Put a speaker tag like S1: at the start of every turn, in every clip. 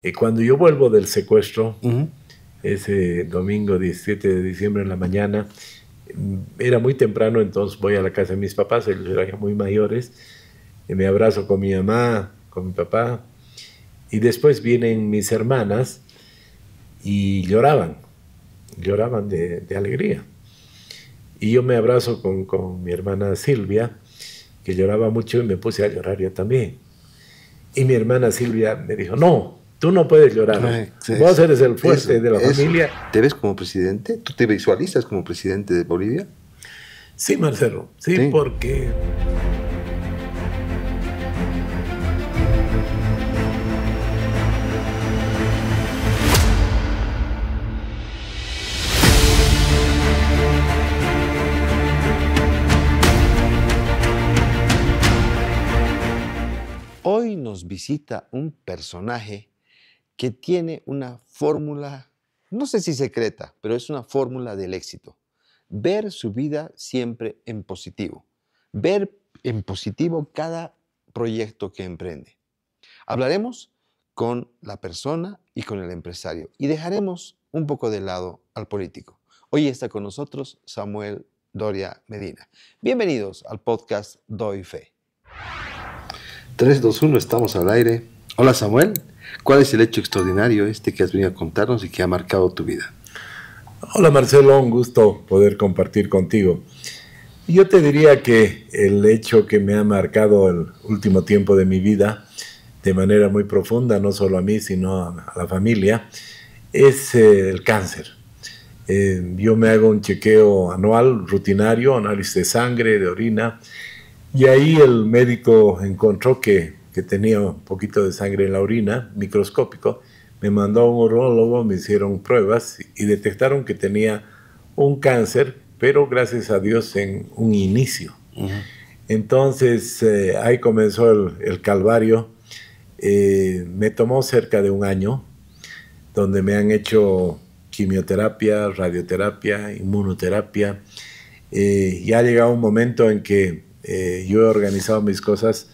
S1: Y cuando yo vuelvo del secuestro,
S2: Ujú.
S1: ese domingo 17 de diciembre en la mañana, era muy temprano, entonces voy a la casa de mis papás, ellos eran ya muy mayores, y me abrazo con mi mamá, con mi papá, y después vienen mis hermanas y lloraban de alegría. Y yo me abrazo con mi hermana Silvia, que lloraba mucho, y me puse a llorar yo también. Y mi hermana Silvia me dijo, no, tú no puedes llorar, vos eres el fuerte de la
S2: Eso.
S1: familia.
S2: ¿Te ves como presidente? ¿Tú te visualizas como presidente de Bolivia?
S1: Sí, Marcelo, sí,
S2: Sí.
S1: porque
S2: Hoy nos visita un personaje que tiene una fórmula, no sé si secreta, pero es una fórmula del éxito. Ver su vida siempre en positivo. Ver en positivo cada proyecto que emprende. Hablaremos con la persona y con el empresario y dejaremos un poco de lado al político. Hoy está con nosotros Samuel Doria Medina. Bienvenidos al podcast Doy Fe. 3, 2, 1, estamos al aire. Hola Samuel, ¿cuál es el hecho extraordinario que has venido a contarnos y que ha marcado tu vida?
S1: hola Marcelo, un gusto poder compartir contigo. Yo te diría que el hecho que me ha marcado el último tiempo de mi vida de manera muy profunda, no solo a mí, sino a la familia, es el cáncer. Yo me hago un chequeo anual, rutinario, análisis de sangre, de orina, y ahí el médico encontró que tenía un poquito de sangre en la orina, microscópico. Me mandó a un urólogo, me hicieron pruebas y detectaron que tenía un cáncer, pero gracias a Dios en un inicio. Entonces ahí comenzó el calvario. Me tomó cerca de un año, donde me han hecho quimioterapia, radioterapia, inmunoterapia. Ya ha llegado un momento en que yo he organizado mis cosas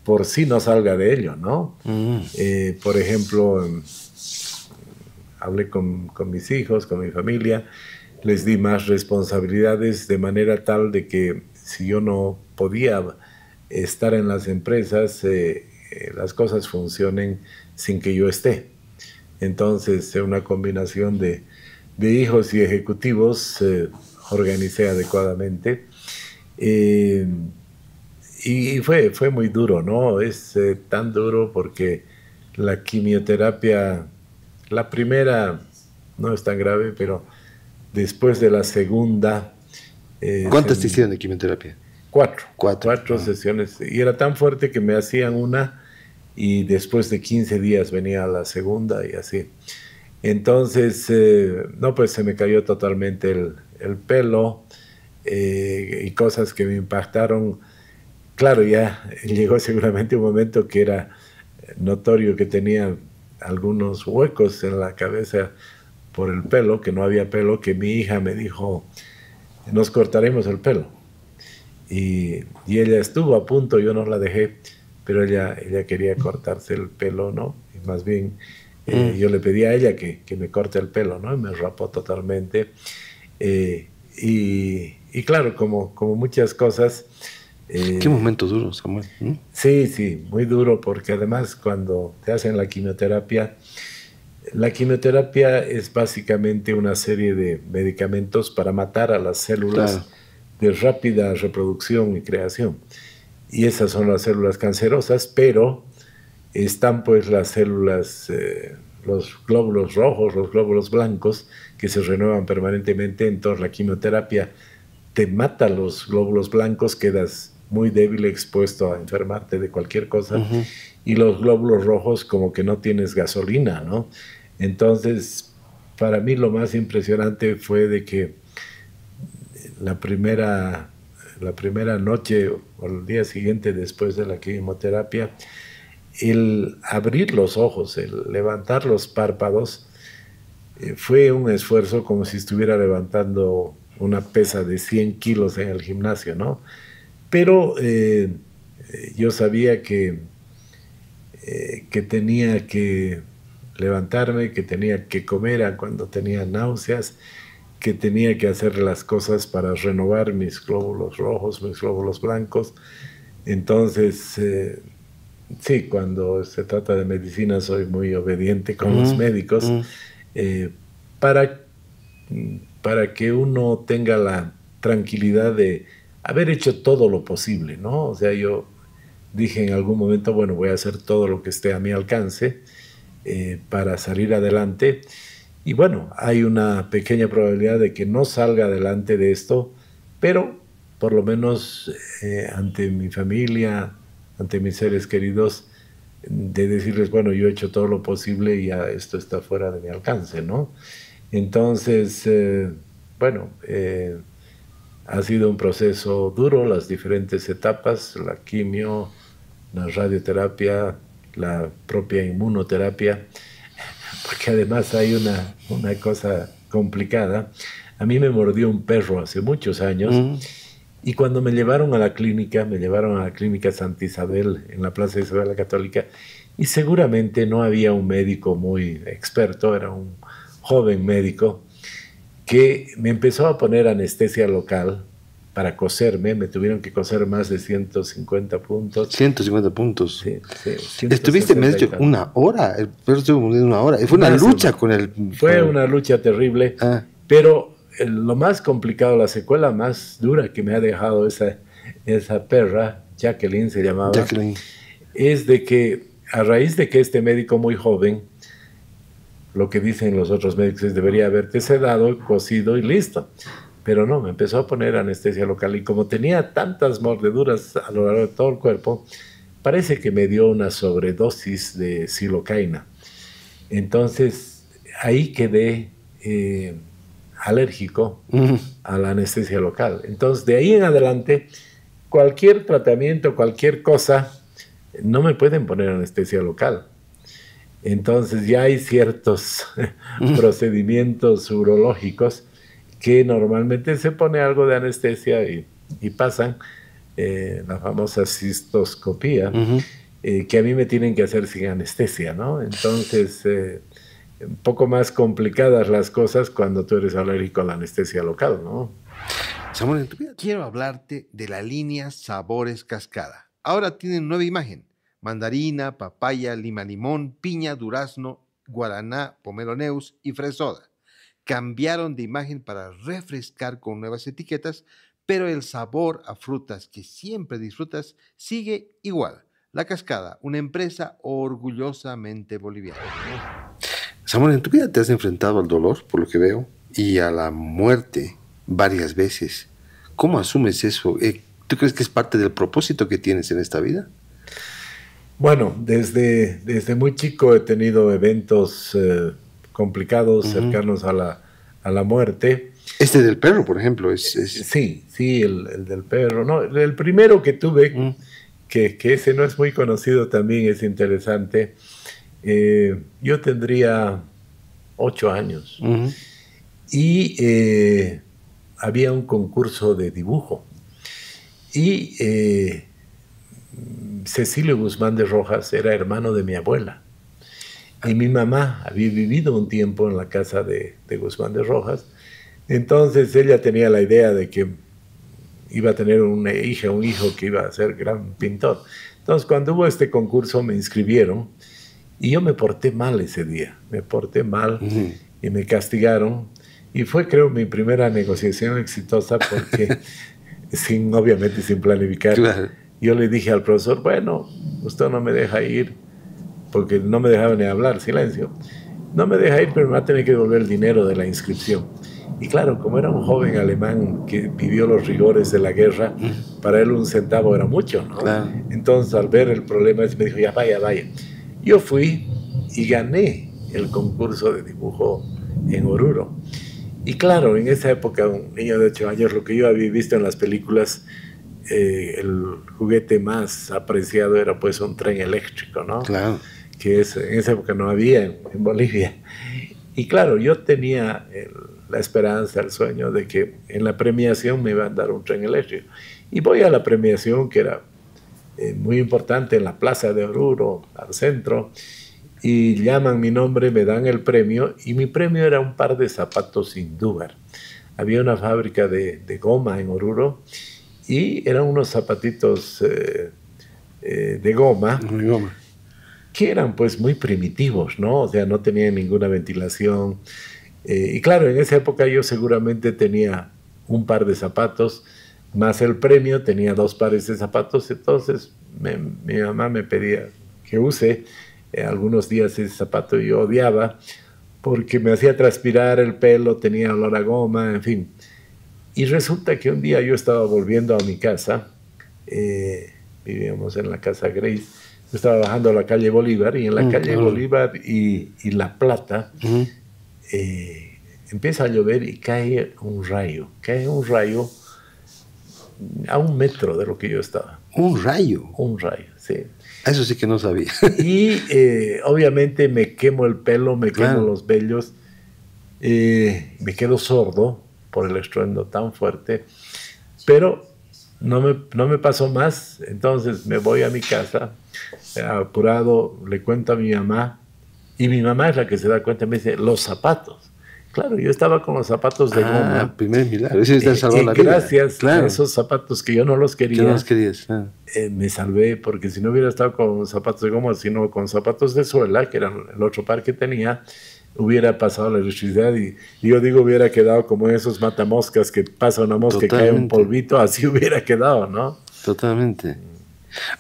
S1: por si no salga de ello, ¿no? Por ejemplo, hablé con mis hijos, con mi familia, les di más responsabilidades de manera tal de que si yo no podía estar en las empresas, las cosas funcionen sin que yo esté. Entonces, una combinación de hijos y ejecutivos organicé adecuadamente. Eh, y fue muy duro, ¿no? Es tan duro porque la quimioterapia, la primera no es tan grave, pero después de la segunda...
S2: ¿Cuántas te hicieron de quimioterapia?
S1: Cuatro.
S2: 4.
S1: Cuatro sesiones. Y era tan fuerte que me hacían una y después de 15 días venía la segunda y así. Entonces, no, pues se me cayó totalmente el pelo y cosas que me impactaron. Claro, ya llegó seguramente un momento que era notorio que tenía algunos huecos en la cabeza por el pelo, que no había pelo, que mi hija me dijo, nos cortaremos el pelo. Y ella estuvo a punto, yo no la dejé, pero ella quería cortarse el pelo, ¿no? Y más bien yo le pedí a ella que me corte el pelo, ¿no? Y me rapó totalmente. Y claro, como muchas cosas...
S2: Qué momento duro, Samuel.
S1: Sí, sí, muy duro porque además cuando te hacen la quimioterapia es básicamente una serie de medicamentos para matar a las células
S2: Claro.
S1: de rápida reproducción y creación. Y esas son las células cancerosas, pero están pues las células, los glóbulos rojos, los glóbulos blancos, que se renuevan permanentemente. Entonces la quimioterapia te mata los glóbulos blancos, quedas muy débil, expuesto a enfermarte de cualquier cosa, y los glóbulos rojos como que no tienes gasolina, ¿no? Entonces, para mí lo más impresionante fue de que la primera, la primera noche o el día siguiente después de la quimioterapia, el abrir los ojos, el levantar los párpados, fue un esfuerzo como si estuviera levantando una pesa de 100 kilos en el gimnasio, ¿no? Pero yo sabía que tenía que levantarme, que tenía que comer a cuando tenía náuseas, que tenía que hacer las cosas para renovar mis glóbulos rojos, mis glóbulos blancos. Entonces, sí, cuando se trata de medicina soy muy obediente con los médicos, para, para que uno tenga la tranquilidad de haber hecho todo lo posible, ¿no? O sea, yo dije en algún momento, bueno, voy a hacer todo lo que esté a mi alcance para salir adelante. Y bueno, hay una pequeña probabilidad de que no salga adelante de esto, pero por lo menos ante mi familia, ante mis seres queridos, de decirles, bueno, yo he hecho todo lo posible y ya esto está fuera de mi alcance, ¿no? Entonces, bueno, ha sido un proceso duro, las diferentes etapas, la quimio, la radioterapia, la propia inmunoterapia, porque además hay una cosa complicada. A mí me mordió un perro hace muchos años y cuando me llevaron a la clínica, me llevaron a la clínica Santa Isabel en la Plaza de Isabel la Católica y seguramente no había un médico muy experto, era un joven médico que me empezó a poner anestesia local para coserme, me tuvieron que coser más de 150 puntos.
S2: 150 puntos.
S1: Sí, sí,
S2: Estuviste, me has dicho, una hora. El perro estuvo muriendo una hora. Fue una lucha con el...
S1: Fue una lucha terrible, pero lo más complicado, la secuela más dura que me ha dejado esa perra, Jacqueline se llamaba,
S2: Jacqueline,
S1: es de que a raíz de que este médico muy joven, lo que dicen los otros médicos es debería haberte sedado, cosido y listo. Pero no, me empezó a poner anestesia local y como tenía tantas mordeduras a lo largo de todo el cuerpo, parece que me dio una sobredosis de xilocaína. Entonces, ahí quedé alérgico a la anestesia local. Entonces, de ahí en adelante, cualquier tratamiento, cualquier cosa, no me pueden poner anestesia local. Entonces, ya hay ciertos procedimientos urológicos que normalmente se pone algo de anestesia y pasan, la famosa cistoscopía, que a mí me tienen que hacer sin anestesia, ¿no? Entonces, un poco más complicadas las cosas cuando tú eres alérgico a la anestesia local, ¿no?
S2: Samuel, en tu vida quiero hablarte de la línea Sabores Cascada. Ahora tienen nueva imagen: mandarina, papaya, lima limón, piña, durazno, guaraná, pomelo neus y fresoda. Cambiaron de imagen para refrescar con nuevas etiquetas, pero el sabor a frutas que siempre disfrutas sigue igual. La Cascada, una empresa orgullosamente boliviana. Samuel, en tu vida te has enfrentado al dolor, por lo que veo, y a la muerte varias veces. ¿Cómo asumes eso? ¿Tú crees que es parte del propósito que tienes en esta vida?
S1: Bueno, desde muy chico he tenido eventos complicados, cercanos a la muerte.
S2: Este del perro, por ejemplo,
S1: Sí, el del perro. No, el primero que tuve, que ese no es muy conocido también, es interesante. Yo tendría 8 años y había un concurso de dibujo y Cecilio Guzmán de Rojas era hermano de mi abuela. Y mi mamá había vivido un tiempo en la casa de Guzmán de Rojas. Entonces ella tenía la idea de que iba a tener una hija, un hijo que iba a ser gran pintor. Entonces cuando hubo este concurso me inscribieron y yo me porté mal ese día. Me porté mal y me castigaron. Y fue, creo, mi primera negociación exitosa porque obviamente sin planificar. Claro. Yo le dije al profesor, bueno, usted no me deja ir, porque no me dejaba ni hablar, silencio. No me deja ir, pero me va a tener que devolver el dinero de la inscripción. Y claro, como era un joven alemán que vivió los rigores de la guerra, para él un centavo era mucho, ¿no? Claro. Entonces, al ver el problema, me dijo, ya vaya, vaya. Yo fui y gané el concurso de dibujo en Oruro. Y claro, en esa época, un niño de 8 años, lo que yo había visto en las películas, el juguete más apreciado era pues un tren eléctrico, ¿no? Claro. Que en esa época no había en Bolivia. Y claro, yo tenía la esperanza, el sueño de que en la premiación me iban a dar un tren eléctrico. Y voy a la premiación, que era muy importante, en la plaza de Oruro, al centro, y llaman mi nombre, me dan el premio, y mi premio era un par de zapatos Indújar. Había una fábrica de goma en Oruro, y eran unos zapatitos de goma, que eran pues muy primitivos, ¿no? O sea, no tenían ninguna ventilación. Y claro, en esa época yo seguramente tenía un par de zapatos, más el premio, tenía 2 pares de zapatos, entonces mi mamá me pedía que use algunos días ese zapato, y yo odiaba porque me hacía transpirar el pelo, tenía olor a goma, en fin. Y resulta que un día yo estaba volviendo a mi casa, vivíamos en la casa Grace, yo estaba bajando a la calle Bolívar, y en la calle Bolívar y La Plata empieza a llover y cae un rayo a 1 metro de lo que yo estaba.
S2: ¿Un rayo?
S1: Un rayo, sí.
S2: Eso sí que no sabía.
S1: Y obviamente me quemo el pelo, me quemo los vellos, me quedo sordo por el estruendo tan fuerte, pero no me pasó más. Entonces me voy a mi casa, apurado, le cuento a mi mamá, y mi mamá es la que se da cuenta, me dice, los zapatos. Claro, yo estaba con los zapatos de goma.
S2: Primer milagro. Ese está salvando la vida.
S1: Gracias a esos zapatos que yo no los quería.
S2: ¿Qué no los querías?
S1: Me salvé, porque si no hubiera estado con zapatos de goma, sino con zapatos de suela, que era el otro par que tenía, hubiera pasado la electricidad, y yo digo, hubiera quedado como esos matamoscas que pasa una mosca y cae un polvito, así hubiera quedado, ¿no?
S2: Totalmente.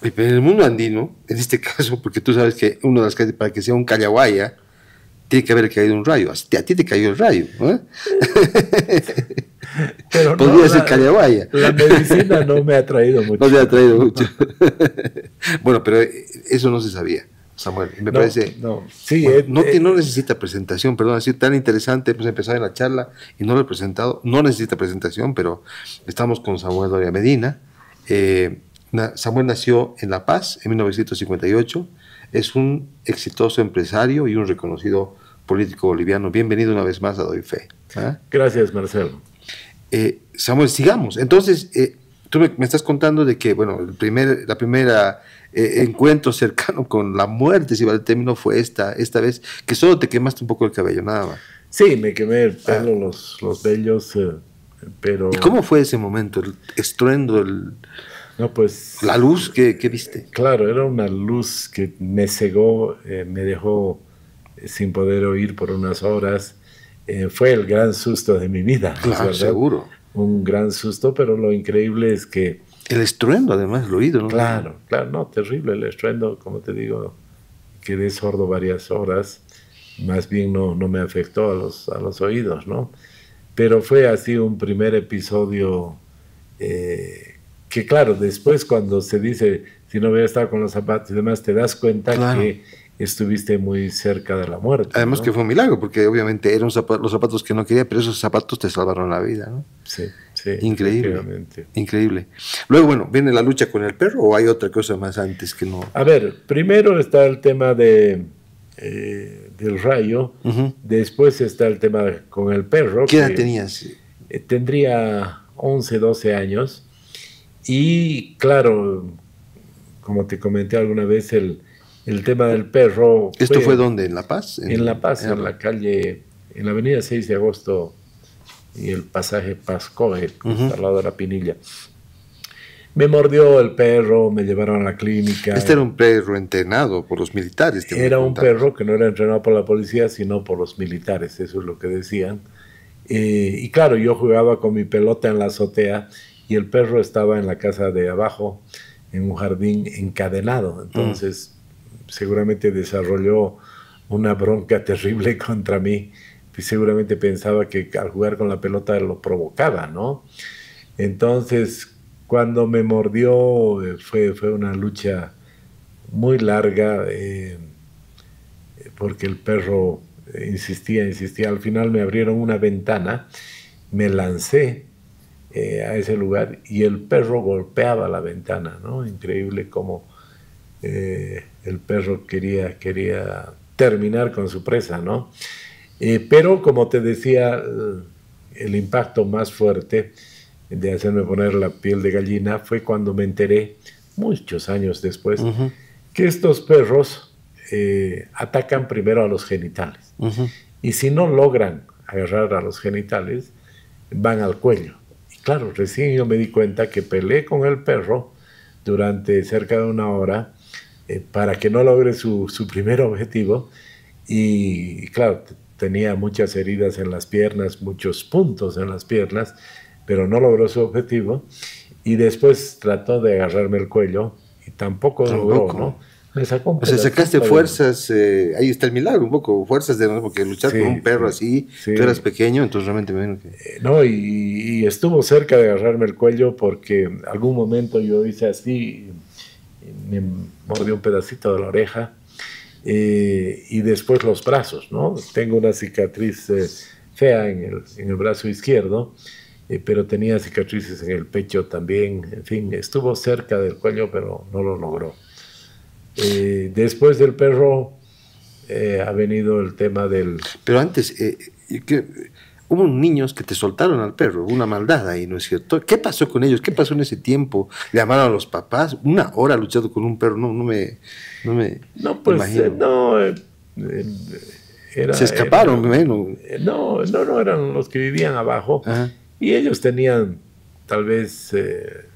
S2: Pero en el mundo andino, en este caso, porque tú sabes que una de las calles, para que sea un Callahuaya, tiene que haber caído un rayo. A ti te cayó el rayo, ¿eh?
S1: Pero
S2: podría ser Callahuaya.
S1: La medicina no me ha traído mucho.
S2: No te ha traído mucho. Bueno, pero eso no se sabía, Samuel. Me parece.
S1: Sí,
S2: no necesita presentación, perdón, ha sido tan interesante. Hemos empezado en la charla y no lo he presentado. No necesita presentación, pero estamos con Samuel Doria Medina. Samuel nació en La Paz en 1958. Es un exitoso empresario y un reconocido político boliviano. Bienvenido una vez más a Doy Fe.
S1: Gracias, Marcelo.
S2: Samuel, sigamos. Entonces, tú me estás contando de que, bueno, la primera encuentro cercano con la muerte, si vale el término, fue esta vez, que solo te quemaste un poco el cabello, nada más.
S1: Sí, me quemé el pelo, los vellos, pero...
S2: ¿Y cómo fue ese momento, el estruendo,
S1: No, pues,
S2: la luz que viste?
S1: Claro, era una luz que me cegó, me dejó sin poder oír por unas horas. Fue el gran susto de mi vida.
S2: Claro, seguro.
S1: Un gran susto, pero lo increíble es que...
S2: El estruendo, además, el oído, ¿no?
S1: Claro, no, terrible el estruendo, como te digo, quedé sordo varias horas, más bien no me afectó a los oídos, ¿no? Pero fue así un primer episodio... que claro, después cuando se dice, si no hubiera estado con los zapatos y demás, te das cuenta que estuviste muy cerca de la muerte.
S2: Además,
S1: ¿no?
S2: que fue un milagro, porque obviamente eran los zapatos que no quería, pero esos zapatos te salvaron la vida, ¿no?
S1: Sí.
S2: Increíble, increíble. Luego, bueno, ¿viene la lucha con el perro o hay otra cosa más antes que no?
S1: A ver, primero está el tema del rayo, después está el tema con el perro.
S2: ¿Qué edad tenías?
S1: Tendría 11, 12 años. Y claro, como te comenté alguna vez, el tema del perro...
S2: ¿Esto fue dónde? ¿En La Paz?
S1: En La Paz, en la calle, en la avenida 6 de agosto y el pasaje Pascoe, al lado de la Pinilla. Me mordió el perro, me llevaron a la clínica.
S2: Este era un perro entrenado por los militares.
S1: Era un perro que no era entrenado por la policía, sino por los militares, eso es lo que decían. Y claro, yo jugaba con mi pelota en la azotea, y el perro estaba en la casa de abajo, en un jardín encadenado. Entonces, seguramente desarrolló una bronca terrible contra mí. Y seguramente pensaba que al jugar con la pelota lo provocaba, ¿no? Entonces, cuando me mordió, fue una lucha muy larga, porque el perro insistía. Al final me abrieron una ventana, me lancé a ese lugar y el perro golpeaba la ventana, ¿no? Increíble cómo el perro quería terminar con su presa, ¿no? Pero como te decía, el impacto más fuerte de hacerme poner la piel de gallina fue cuando me enteré, muchos años después, que estos perros atacan primero a los genitales. Y si no logran agarrar a los genitales, van al cuello. Y claro, recién yo me di cuenta que peleé con el perro durante cerca de una hora para que no logre su primer objetivo. Y claro, tenía muchas heridas en las piernas, muchos puntos en las piernas, pero no logró su objetivo. Y después trató de agarrarme el cuello y tampoco logró, ¿no? Me sacó un
S2: o sea, sacaste fuerzas, ahí está el milagro, un poco, fuerzas de, ¿no? Porque luchar con un perro así, tú eras pequeño, entonces realmente me imagino que...
S1: no, y estuvo cerca de agarrarme el cuello porque en algún momento yo hice así, me mordió un pedacito de la oreja, y después los brazos, ¿no? Tengo una cicatriz fea en el brazo izquierdo, pero tenía cicatrices en el pecho también, en fin, estuvo cerca del cuello, pero no lo logró. Después del perro ha venido el tema del...
S2: Pero antes, hubo niños que te soltaron al perro, una maldad ahí, ¿no es cierto? ¿Qué pasó con ellos? ¿Qué pasó en ese tiempo? ¿Llamaron a los papás? ¿Una hora luchando con un perro? No me imagino.
S1: No,
S2: se escaparon,
S1: no, eran los que vivían abajo. Ajá. Y ellos tenían tal vez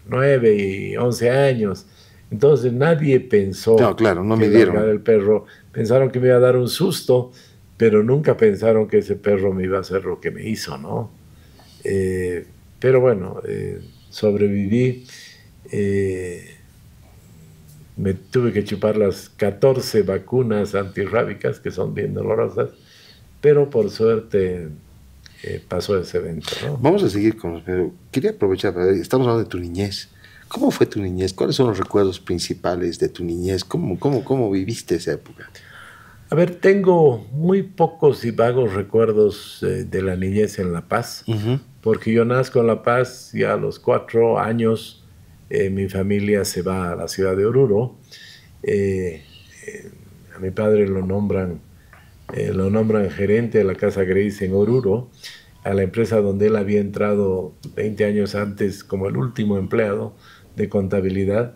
S1: 9 y 11 años. Entonces nadie pensó
S2: no me dieron
S1: el perro. Pensaron que me iba a dar un susto, pero nunca pensaron que ese perro me iba a hacer lo que me hizo, ¿no? Pero bueno, sobreviví. Me tuve que chupar las 14 vacunas antirrábicas, que son bien dolorosas, pero por suerte pasó ese evento, ¿no?
S2: Vamos a seguir con los perros. Quería aprovechar, estamos hablando de tu niñez. ¿Cómo fue tu niñez? ¿Cuáles son los recuerdos principales de tu niñez? ¿Cómo viviste esa época?
S1: A ver, tengo muy pocos y vagos recuerdos de la niñez en La Paz, porque yo nazco en La Paz y a los 4 años mi familia se va a la ciudad de Oruro. A mi padre lo nombran gerente de la Casa Grace en Oruro, a la empresa donde él había entrado 20 años antes como el último empleado de contabilidad.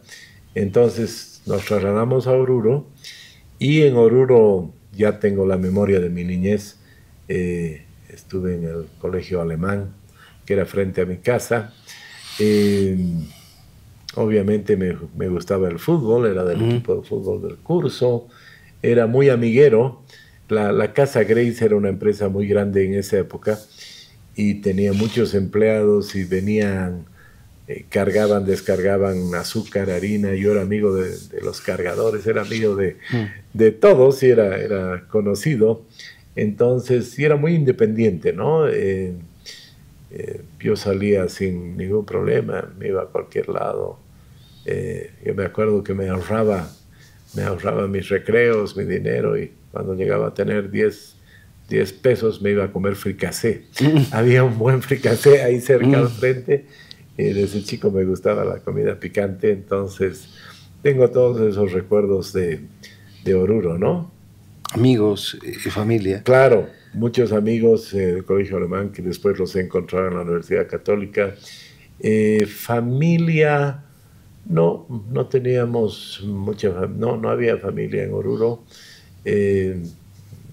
S1: Entonces nos trasladamos a Oruro y en Oruro ya tengo la memoria de mi niñez. Estuve en el colegio alemán que era frente a mi casa. Obviamente me gustaba el fútbol, era del equipo de fútbol del curso, era muy amiguero. La Casa Grace era una empresa muy grande en esa época y tenía muchos empleados y venían, cargaban, descargaban azúcar, harina. Yo era amigo de los cargadores, era amigo de todos y era conocido. Entonces, sí, era muy independiente, ¿no? Yo salía sin ningún problema, me iba a cualquier lado. Yo me acuerdo que me ahorraba mis recreos, mi dinero, y cuando llegaba a tener 10 pesos me iba a comer fricasé. Había un buen fricasé ahí cerca al frente. Desde chico me gustaba la comida picante, entonces tengo todos esos recuerdos de Oruro, ¿no?
S2: Amigos y familia.
S1: Claro, muchos amigos del colegio alemán que después los he encontrado en la Universidad Católica. Familia, no teníamos mucha, no había familia en Oruro.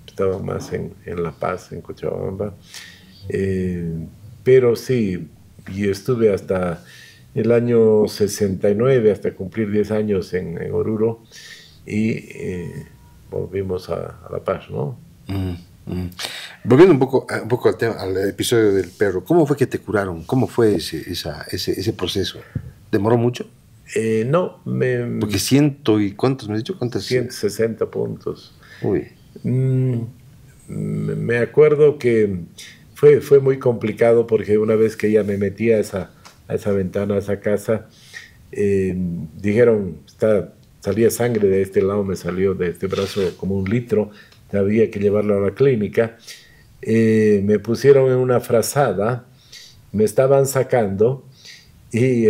S1: Estaba más en La Paz, en Cochabamba. Pero sí, y estuve hasta el año 69, hasta cumplir 10 años en Oruro, y volvimos a La Paz, ¿no?
S2: Volviendo un poco al tema, al episodio del perro, ¿cómo fue que te curaron? ¿Cómo fue ese proceso? ¿Demoró mucho?
S1: No,
S2: porque ¿cuántos me has dicho?
S1: 160 puntos.
S2: Uy.
S1: Me acuerdo que fue muy complicado porque una vez que ya me metí a esa ventana, a esa casa, dijeron, salía sangre de este lado, me salió de este brazo como 1 litro, había que llevarlo a la clínica. Me pusieron en una frazada, me estaban sacando y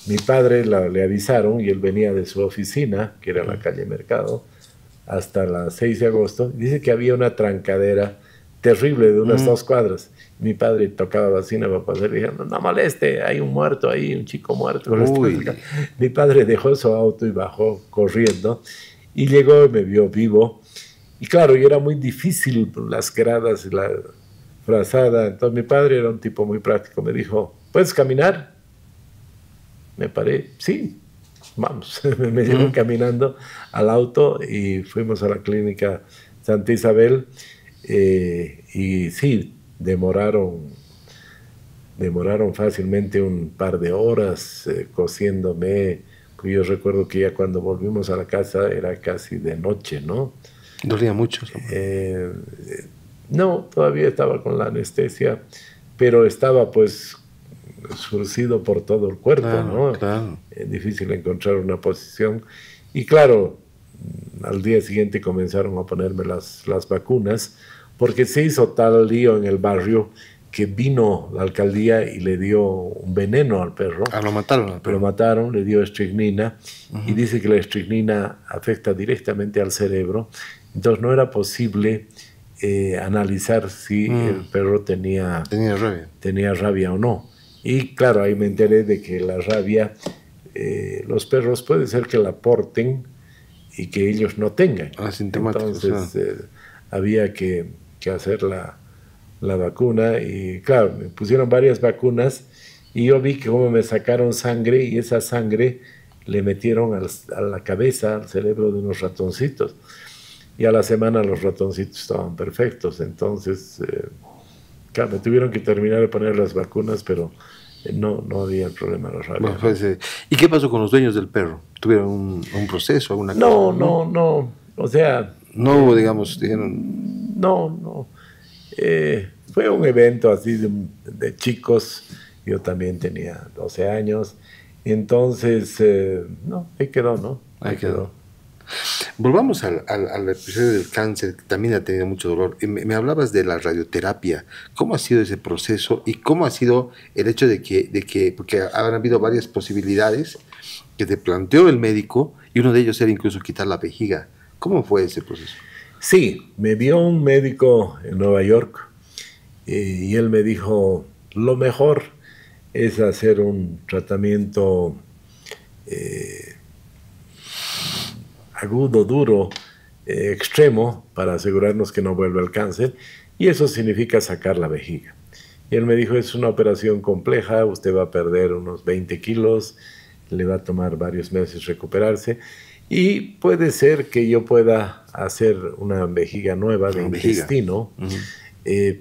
S1: mi padre le avisaron y él venía de su oficina, que era en la calle Mercado, hasta las 6 de agosto. Dice que había una trancadera terrible de unas 2 cuadras. Mi padre tocaba bocina para pasar y dijeron, no moleste, hay un muerto ahí, un chico muerto. Mi padre dejó su auto y bajó corriendo Y llegó y me vio vivo. Y claro, y era muy difícil las gradas y la frazada. Entonces mi padre era un tipo muy práctico. Me dijo, ¿puedes caminar? Me paré, sí, vamos. Me llevó caminando al auto y fuimos a la clínica Santa Isabel. Y sí, demoraron fácilmente un par de horas cosiéndome. Pues yo recuerdo que ya cuando volvimos a la casa era casi de noche, ¿no?
S2: ¿Dolía mucho?
S1: No, todavía estaba con la anestesia, pero estaba pues surcido por todo el cuerpo,
S2: Claro,
S1: ¿no?
S2: claro.
S1: Difícil encontrar una posición. Y claro, al día siguiente comenzaron a ponerme las vacunas, porque se hizo tal lío en el barrio que vino la alcaldía y le dio un veneno al perro.
S2: Ah, lo mataron al perro.
S1: Lo mataron, le dio estricnina, y dice que la estricnina afecta directamente al cerebro. Entonces no era posible analizar si el perro tenía rabia o no. Y claro, ahí me enteré de que la rabia, los perros puede ser que la porten y que ellos no tengan. Entonces había que hacer la vacuna, y claro, me pusieron varias vacunas y yo vi que como me sacaron sangre, y esa sangre le metieron a la cabeza, al cerebro de unos ratoncitos, y a la semana los ratoncitos estaban perfectos. Entonces claro, me tuvieron que terminar de poner las vacunas, pero no había el problema de la rabia.
S2: Bueno, pues, ¿y qué pasó con los dueños del perro? ¿Tuvieron un proceso, alguna cosa?
S1: No, o sea...
S2: No hubo, digamos, dijeron...
S1: No. Fue un evento así de chicos. Yo también tenía 12 años. Entonces, no, ahí quedó, ¿no?
S2: Ahí quedó. Volvamos al episodio del cáncer, que también ha tenido mucho dolor. Me hablabas de la radioterapia. ¿Cómo ha sido ese proceso y cómo ha sido el hecho de que porque han habido varias posibilidades que te planteó el médico, y uno de ellos era incluso quitar la vejiga? ¿Cómo fue ese proceso?
S1: Sí, me vio un médico en Nueva York y él me dijo, lo mejor es hacer un tratamiento agudo, duro, extremo, para asegurarnos que no vuelva el cáncer, y eso significa sacar la vejiga. Y él me dijo, es una operación compleja, usted va a perder unos 20 kilos, le va a tomar varios meses recuperarse, y puede ser que yo pueda hacer una vejiga nueva de intestino,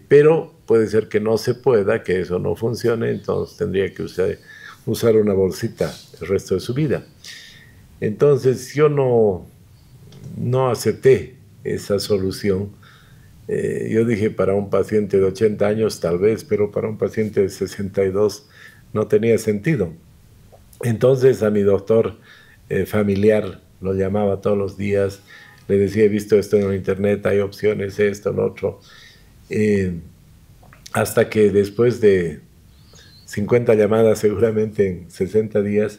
S1: pero puede ser que no se pueda, que eso no funcione, entonces tendría que usar una bolsita el resto de su vida. Entonces yo no acepté esa solución. Yo dije, para un paciente de 80 años tal vez, pero para un paciente de 62 no tenía sentido. Entonces a mi doctor familiar lo llamaba todos los días, le decía, he visto esto en internet, hay opciones, esto, lo otro. Hasta que después de 50 llamadas, seguramente en 60 días,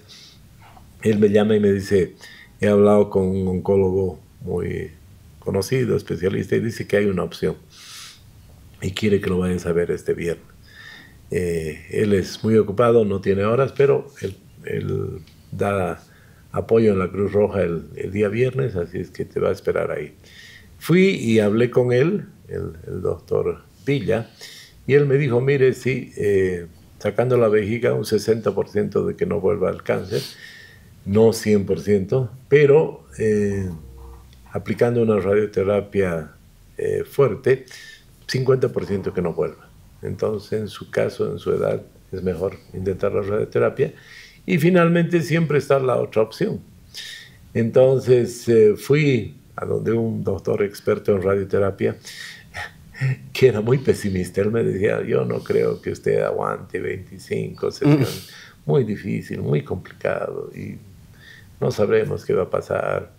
S1: él me llama y me dice, he hablado con un oncólogo muy conocido, especialista, y dice que hay una opción y quiere que lo vayas a ver este viernes. Él es muy ocupado, no tiene horas, pero él da apoyo en la Cruz Roja el día viernes, así es que te va a esperar ahí. Fui y hablé con él, el doctor Villa, y él me dijo, mire, sí, sacando la vejiga un 60% de que no vuelva al cáncer, no 100%, pero aplicando una radioterapia fuerte, 50% que no vuelva. Entonces, en su caso, en su edad, es mejor intentar la radioterapia. Y finalmente siempre está la otra opción. Entonces fui a donde un doctor experto en radioterapia, que era muy pesimista. Él me decía, yo no creo que usted aguante 25 sesiones. Muy difícil, muy complicado, y no sabremos qué va a pasar.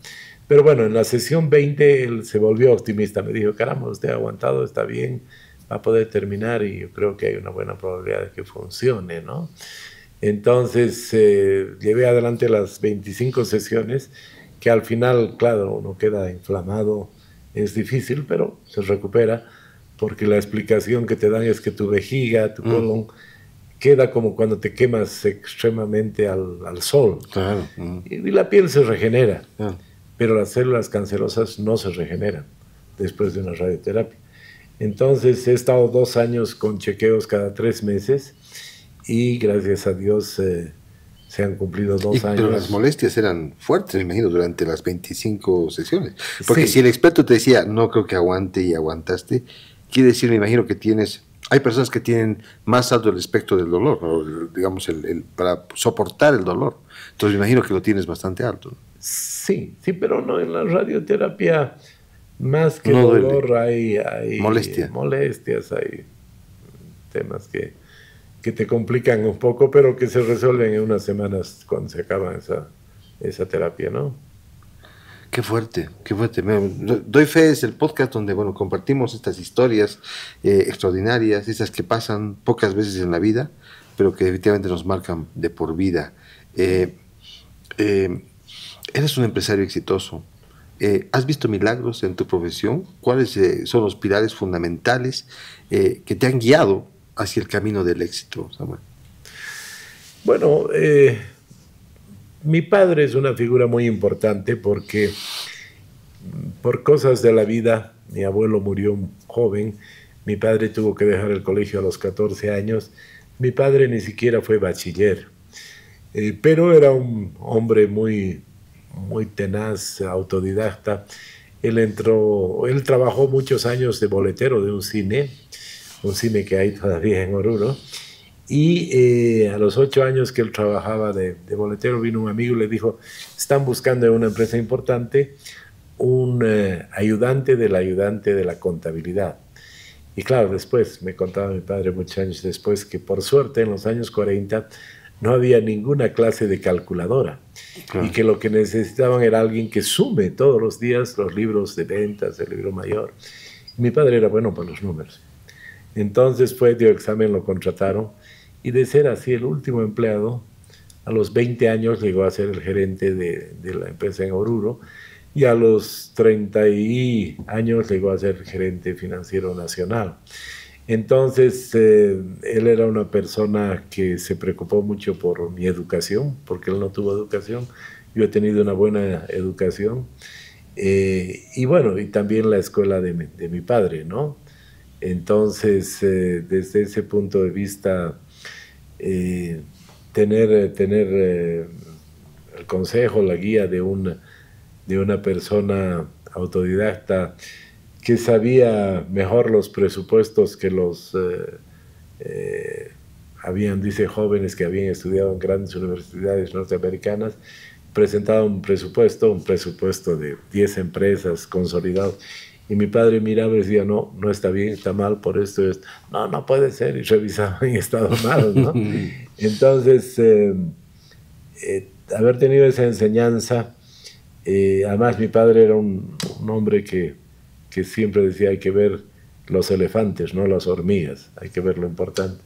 S1: Pero bueno, en la sesión 20 él se volvió optimista. Me dijo, caramba, usted ha aguantado, está bien, va a poder terminar, y yo creo que hay una buena probabilidad de que funcione, ¿no? Entonces llevé adelante las 25 sesiones, que al final, claro, uno queda inflamado, es difícil, pero se recupera, porque la explicación que te dan es que tu vejiga, tu colon, queda como cuando te quemas extremadamente al sol.
S2: Claro.
S1: Y la piel se regenera. pero las células cancerosas no se regeneran después de una radioterapia. Entonces he estado 2 años con chequeos cada 3 meses y gracias a Dios se han cumplido 2 años.
S2: Pero las molestias eran fuertes, me imagino, durante las 25 sesiones. Porque
S1: Sí.
S2: si el experto te decía, no creo que aguante y aguantaste, quiere decir, me imagino que tienes... Hay personas que tienen más alto el espectro del dolor, o digamos, para soportar el dolor. Entonces me imagino que lo tienes bastante alto, ¿no?
S1: Sí, sí, pero no, en la radioterapia, más que
S2: No duele.
S1: dolor, hay molestias, hay temas que te complican un poco, pero que se resuelven en unas semanas cuando se acaba esa terapia, ¿no?
S2: Qué fuerte, qué fuerte. Doy Fe es el podcast donde, bueno, compartimos estas historias extraordinarias, esas que pasan pocas veces en la vida, pero que definitivamente nos marcan de por vida. Eres un empresario exitoso. ¿Has visto milagros en tu profesión? ¿Cuáles son los pilares fundamentales que te han guiado hacia el camino del éxito, Samuel?
S1: Bueno, mi padre es una figura muy importante porque por cosas de la vida, mi abuelo murió joven, mi padre tuvo que dejar el colegio a los 14 años, mi padre ni siquiera fue bachiller, pero era un hombre muy tenaz, autodidacta. Él trabajó muchos años de boletero de un cine que hay todavía en Oruro, y a los 8 años que él trabajaba de boletero, vino un amigo y le dijo, están buscando en una empresa importante un ayudante de la contabilidad. Y claro, después, me contaba mi padre muchos años después, que por suerte en los años 40 no había ninguna clase de calculadora. Claro. Y que lo que necesitaban era alguien que sume todos los días los libros de ventas, el libro mayor. Y mi padre era bueno por los números. Entonces dio examen, lo contrataron, y de ser así el último empleado, a los 20 años llegó a ser el gerente de la empresa en Oruro, y a los 30 años llegó a ser gerente financiero nacional. Entonces, él era una persona que se preocupó mucho por mi educación, porque él no tuvo educación. Yo he tenido una buena educación. Y bueno, y también la escuela de mi padre, ¿no? Entonces, desde ese punto de vista, tener el consejo, la guía de una persona autodidacta que sabía mejor los presupuestos que dice jóvenes que habían estudiado en grandes universidades norteamericanas, presentaba un presupuesto de 10 empresas consolidados, y mi padre miraba y decía, no está bien, está mal por esto, no puede ser, y revisaba y estaba mal, ¿no? Entonces, haber tenido esa enseñanza, además mi padre era un hombre que siempre decía, hay que ver los elefantes, no las hormigas, hay que ver lo importante.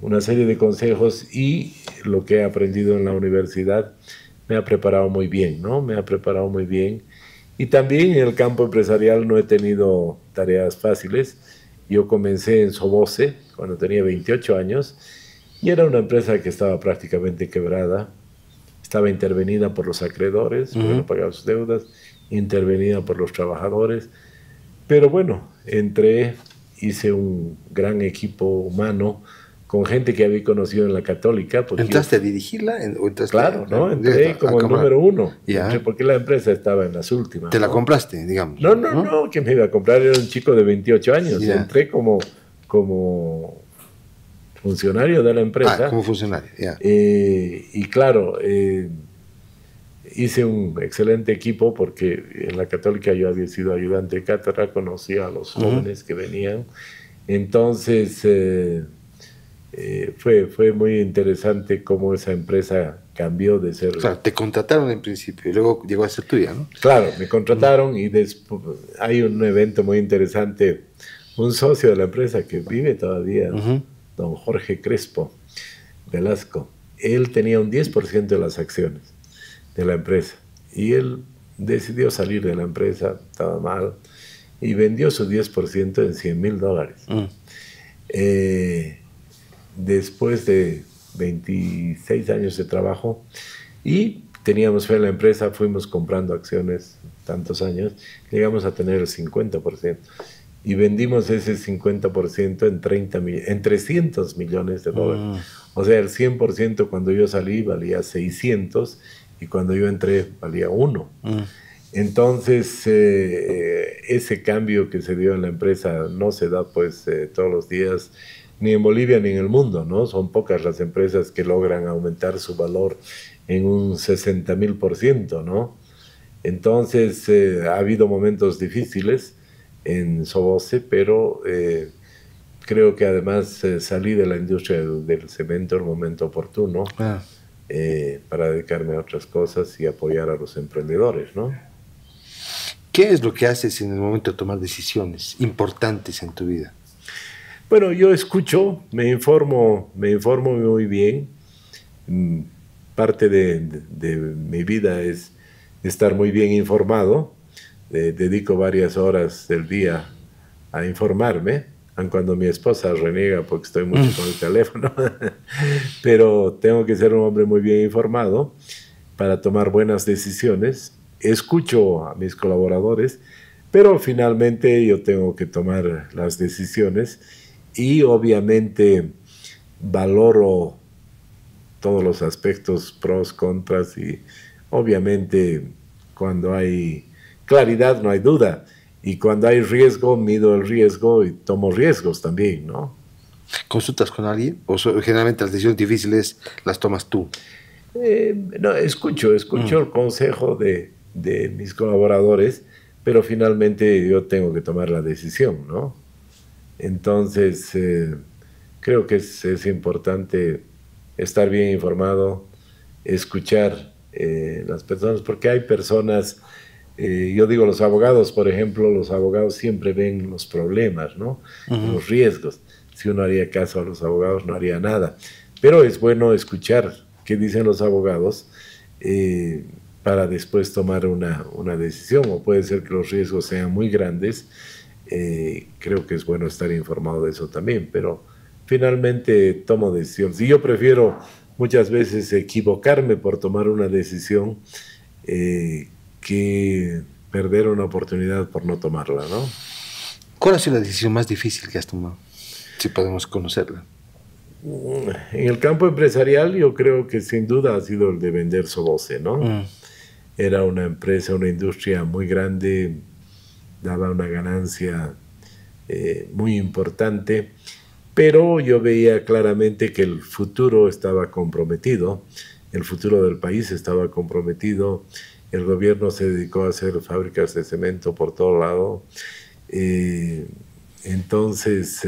S1: Una serie de consejos, y lo que he aprendido en la universidad me ha preparado muy bien, ¿no? Me ha preparado muy bien. Y también en el campo empresarial no he tenido tareas fáciles. Yo comencé en Soboce cuando tenía 28 años, y era una empresa que estaba prácticamente quebrada. Estaba intervenida por los acreedores, porque no pagaban sus deudas, intervenida por los trabajadores. Pero bueno, hice un gran equipo humano con gente que había conocido en la Católica.
S2: ¿Entraste a dirigirla?
S1: Claro, ¿no? Entré como el número 1. Entré porque la empresa estaba en las últimas.
S2: ¿Te la compraste, digamos?
S1: No, ¿quién me iba a comprar? Era un chico de 28 años. Entré como funcionario de la empresa.
S2: Como funcionario,
S1: y claro, hice un excelente equipo porque en la Católica yo había sido ayudante de cátedra, conocía a los jóvenes que venían. Entonces, fue muy interesante cómo esa empresa cambió de ser...
S2: Claro, te contrataron en principio y luego llegó a ser tuya, ¿no?
S1: Claro, me contrataron, y después hay un evento muy interesante. Un socio de la empresa que vive todavía, don Jorge Crespo Velasco, él tenía un 10% de las acciones de la empresa, y él decidió salir de la empresa, estaba mal, y vendió su 10% en $100,000. Después de 26 años de trabajo, y teníamos fe en la empresa, fuimos comprando acciones tantos años, llegamos a tener el 50%. Y vendimos ese 50% en 300 millones de dólares. O sea, el 100% cuando yo salí valía 600 y cuando yo entré valía 1. Entonces, ese cambio que se dio en la empresa no se da pues todos los días, ni en Bolivia ni en el mundo, ¿no? Son pocas las empresas que logran aumentar su valor en un 60.000%, ¿no? Entonces, ha habido momentos difíciles en Soboce, pero creo que además salí de la industria del cemento en el momento oportuno para dedicarme a otras cosas y apoyar a los emprendedores, ¿no?
S2: ¿Qué es lo que haces en el momento de tomar decisiones importantes en tu vida?
S1: Bueno, yo escucho, me informo muy bien. Parte de mi vida es estar muy bien informado. Dedico varias horas del día a informarme, aun cuando mi esposa reniega porque estoy mucho con el teléfono. Pero tengo que ser un hombre muy bien informado para tomar buenas decisiones. Escucho a mis colaboradores, pero finalmente yo tengo que tomar las decisiones y obviamente valoro todos los aspectos, pros, contras, y obviamente cuando hay claridad no hay duda, y cuando hay riesgo mido el riesgo y tomo riesgos también, ¿no?
S2: ¿Consultas con alguien o generalmente las decisiones difíciles las tomas tú?
S1: No, escucho el consejo de mis colaboradores, pero finalmente yo tengo que tomar la decisión, ¿no? Entonces, creo que es importante estar bien informado, escuchar las personas, porque hay personas, yo digo los abogados, por ejemplo, los abogados siempre ven los problemas, ¿no? Los riesgos. Si uno haría caso a los abogados, no haría nada. Pero es bueno escuchar qué dicen los abogados para después tomar una decisión, o puede ser que los riesgos sean muy grandes. Creo que es bueno estar informado de eso también, pero finalmente tomo decisiones. Y yo prefiero muchas veces equivocarme por tomar una decisión que perder una oportunidad por no tomarla, ¿no?
S2: ¿Cuál ha sido la decisión más difícil que has tomado? Si podemos conocerla.
S1: En el campo empresarial yo creo que sin duda ha sido el de vender Soboce, ¿no? Era una empresa, una industria muy grande, daba una ganancia muy importante, pero yo veía claramente que el futuro estaba comprometido, el futuro del país estaba comprometido, el gobierno se dedicó a hacer fábricas de cemento por todo lado, entonces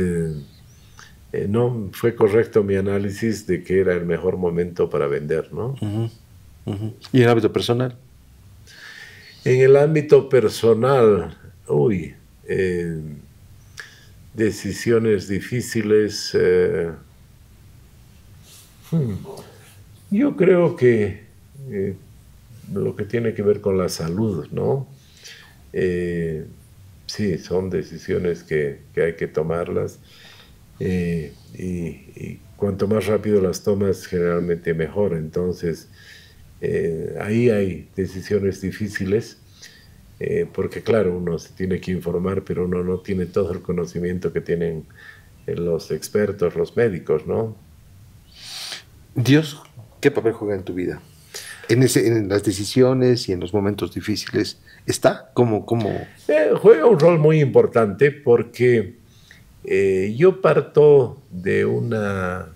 S1: no fue correcto mi análisis de que era el mejor momento para vender, ¿no?
S2: ¿Y en el ámbito personal?
S1: En el ámbito personal, decisiones difíciles. Yo creo que lo que tiene que ver con la salud, ¿no? Sí, son decisiones que hay que tomarlas y cuanto más rápido las tomas, generalmente mejor. Entonces, ahí hay decisiones difíciles. Porque claro, uno se tiene que informar, pero uno no tiene todo el conocimiento que tienen los expertos, los médicos, ¿no?
S2: Dios, ¿qué papel juega en tu vida? En las decisiones y en los momentos difíciles, ¿está? ¿Cómo?
S1: Juega un rol muy importante porque yo parto de una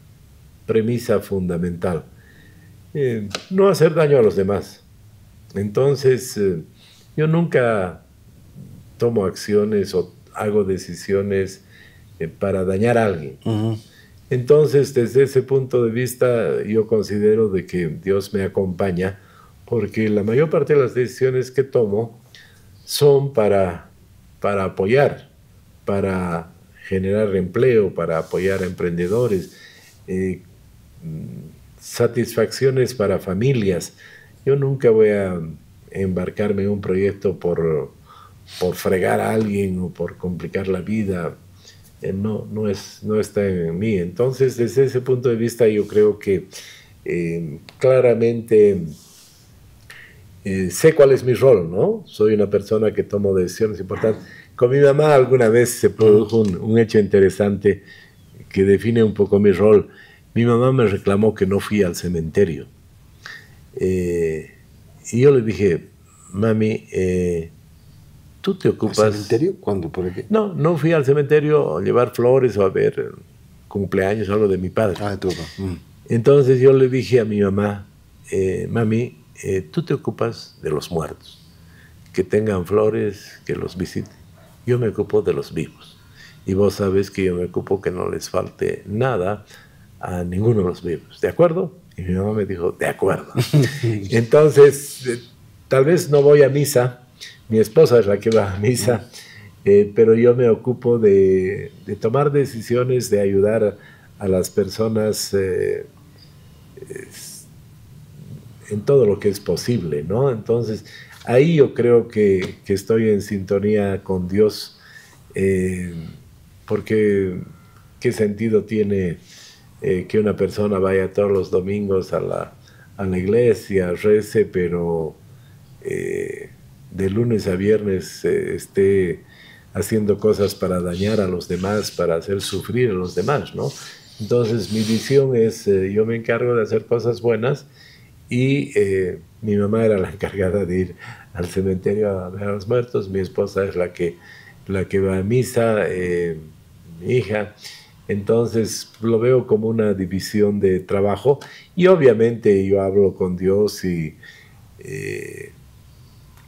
S1: premisa fundamental, no hacer daño a los demás. Entonces, yo nunca tomo acciones o hago decisiones para dañar a alguien. Entonces, desde ese punto de vista, yo considero de que Dios me acompaña, porque la mayor parte de las decisiones que tomo son para apoyar, para generar empleo, para apoyar a emprendedores, satisfacciones para familias. Yo nunca voy a embarcarme en un proyecto por fregar a alguien o por complicar la vida. No está en mí. Entonces, desde ese punto de vista, yo creo que claramente sé cuál es mi rol, ¿no? Soy una persona que tomo decisiones importantes. Con mi mamá alguna vez se produjo un hecho interesante que define un poco mi rol. Mi mamá me reclamó que no fui al cementerio. Y yo le dije, mami, tú te ocupas...
S2: ¿Al cementerio? ¿Cuándo? ¿Por qué?
S1: No, no fui al cementerio a llevar flores o a ver cumpleaños o algo de mi padre.
S2: Ah, tú.
S1: Entonces yo le dije a mi mamá, mami, tú te ocupas de los muertos, que tengan flores, que los visiten. Yo me ocupo de los vivos. Y vos sabes que yo me ocupo que no les falte nada a ninguno de los vivos. ¿De acuerdo? Y mi mamá me dijo, de acuerdo. Entonces, tal vez no voy a misa, mi esposa es la que va a misa, pero yo me ocupo de tomar decisiones, de ayudar a las personas en todo lo que es posible, ¿no? Entonces, ahí yo creo que estoy en sintonía con Dios, porque ¿qué sentido tiene que una persona vaya todos los domingos a la iglesia, rece, pero de lunes a viernes esté haciendo cosas para dañar a los demás, para hacer sufrir a los demás, ¿no? Entonces mi visión es, yo me encargo de hacer cosas buenas y mi mamá era la encargada de ir al cementerio a ver a los muertos, mi esposa es la que va a misa, mi hija. Entonces lo veo como una división de trabajo y obviamente yo hablo con Dios y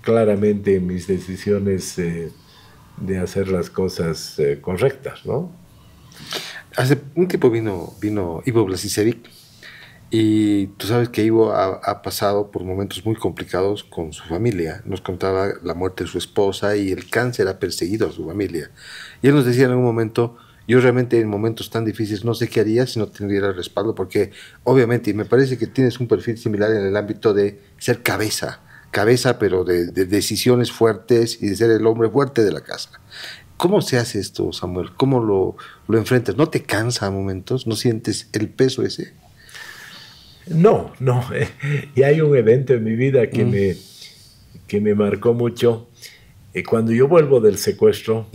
S1: claramente mis decisiones de hacer las cosas correctas, ¿no?
S2: Hace un tiempo vino Ivo Blasicevic y tú sabes que Ivo ha pasado por momentos muy complicados con su familia. Nos contaba la muerte de su esposa y el cáncer ha perseguido a su familia. Y él nos decía en algún momento, yo realmente en momentos tan difíciles no sé qué haría si no tuviera el respaldo, porque obviamente, y me parece que tienes un perfil similar en el ámbito de ser cabeza, pero de decisiones fuertes y de ser el hombre fuerte de la casa. ¿Cómo se hace esto, Samuel? ¿Cómo lo enfrentas? ¿No te cansa a momentos? ¿No sientes el peso ese?
S1: No. Y hay un evento en mi vida que me marcó mucho. Cuando yo vuelvo del secuestro,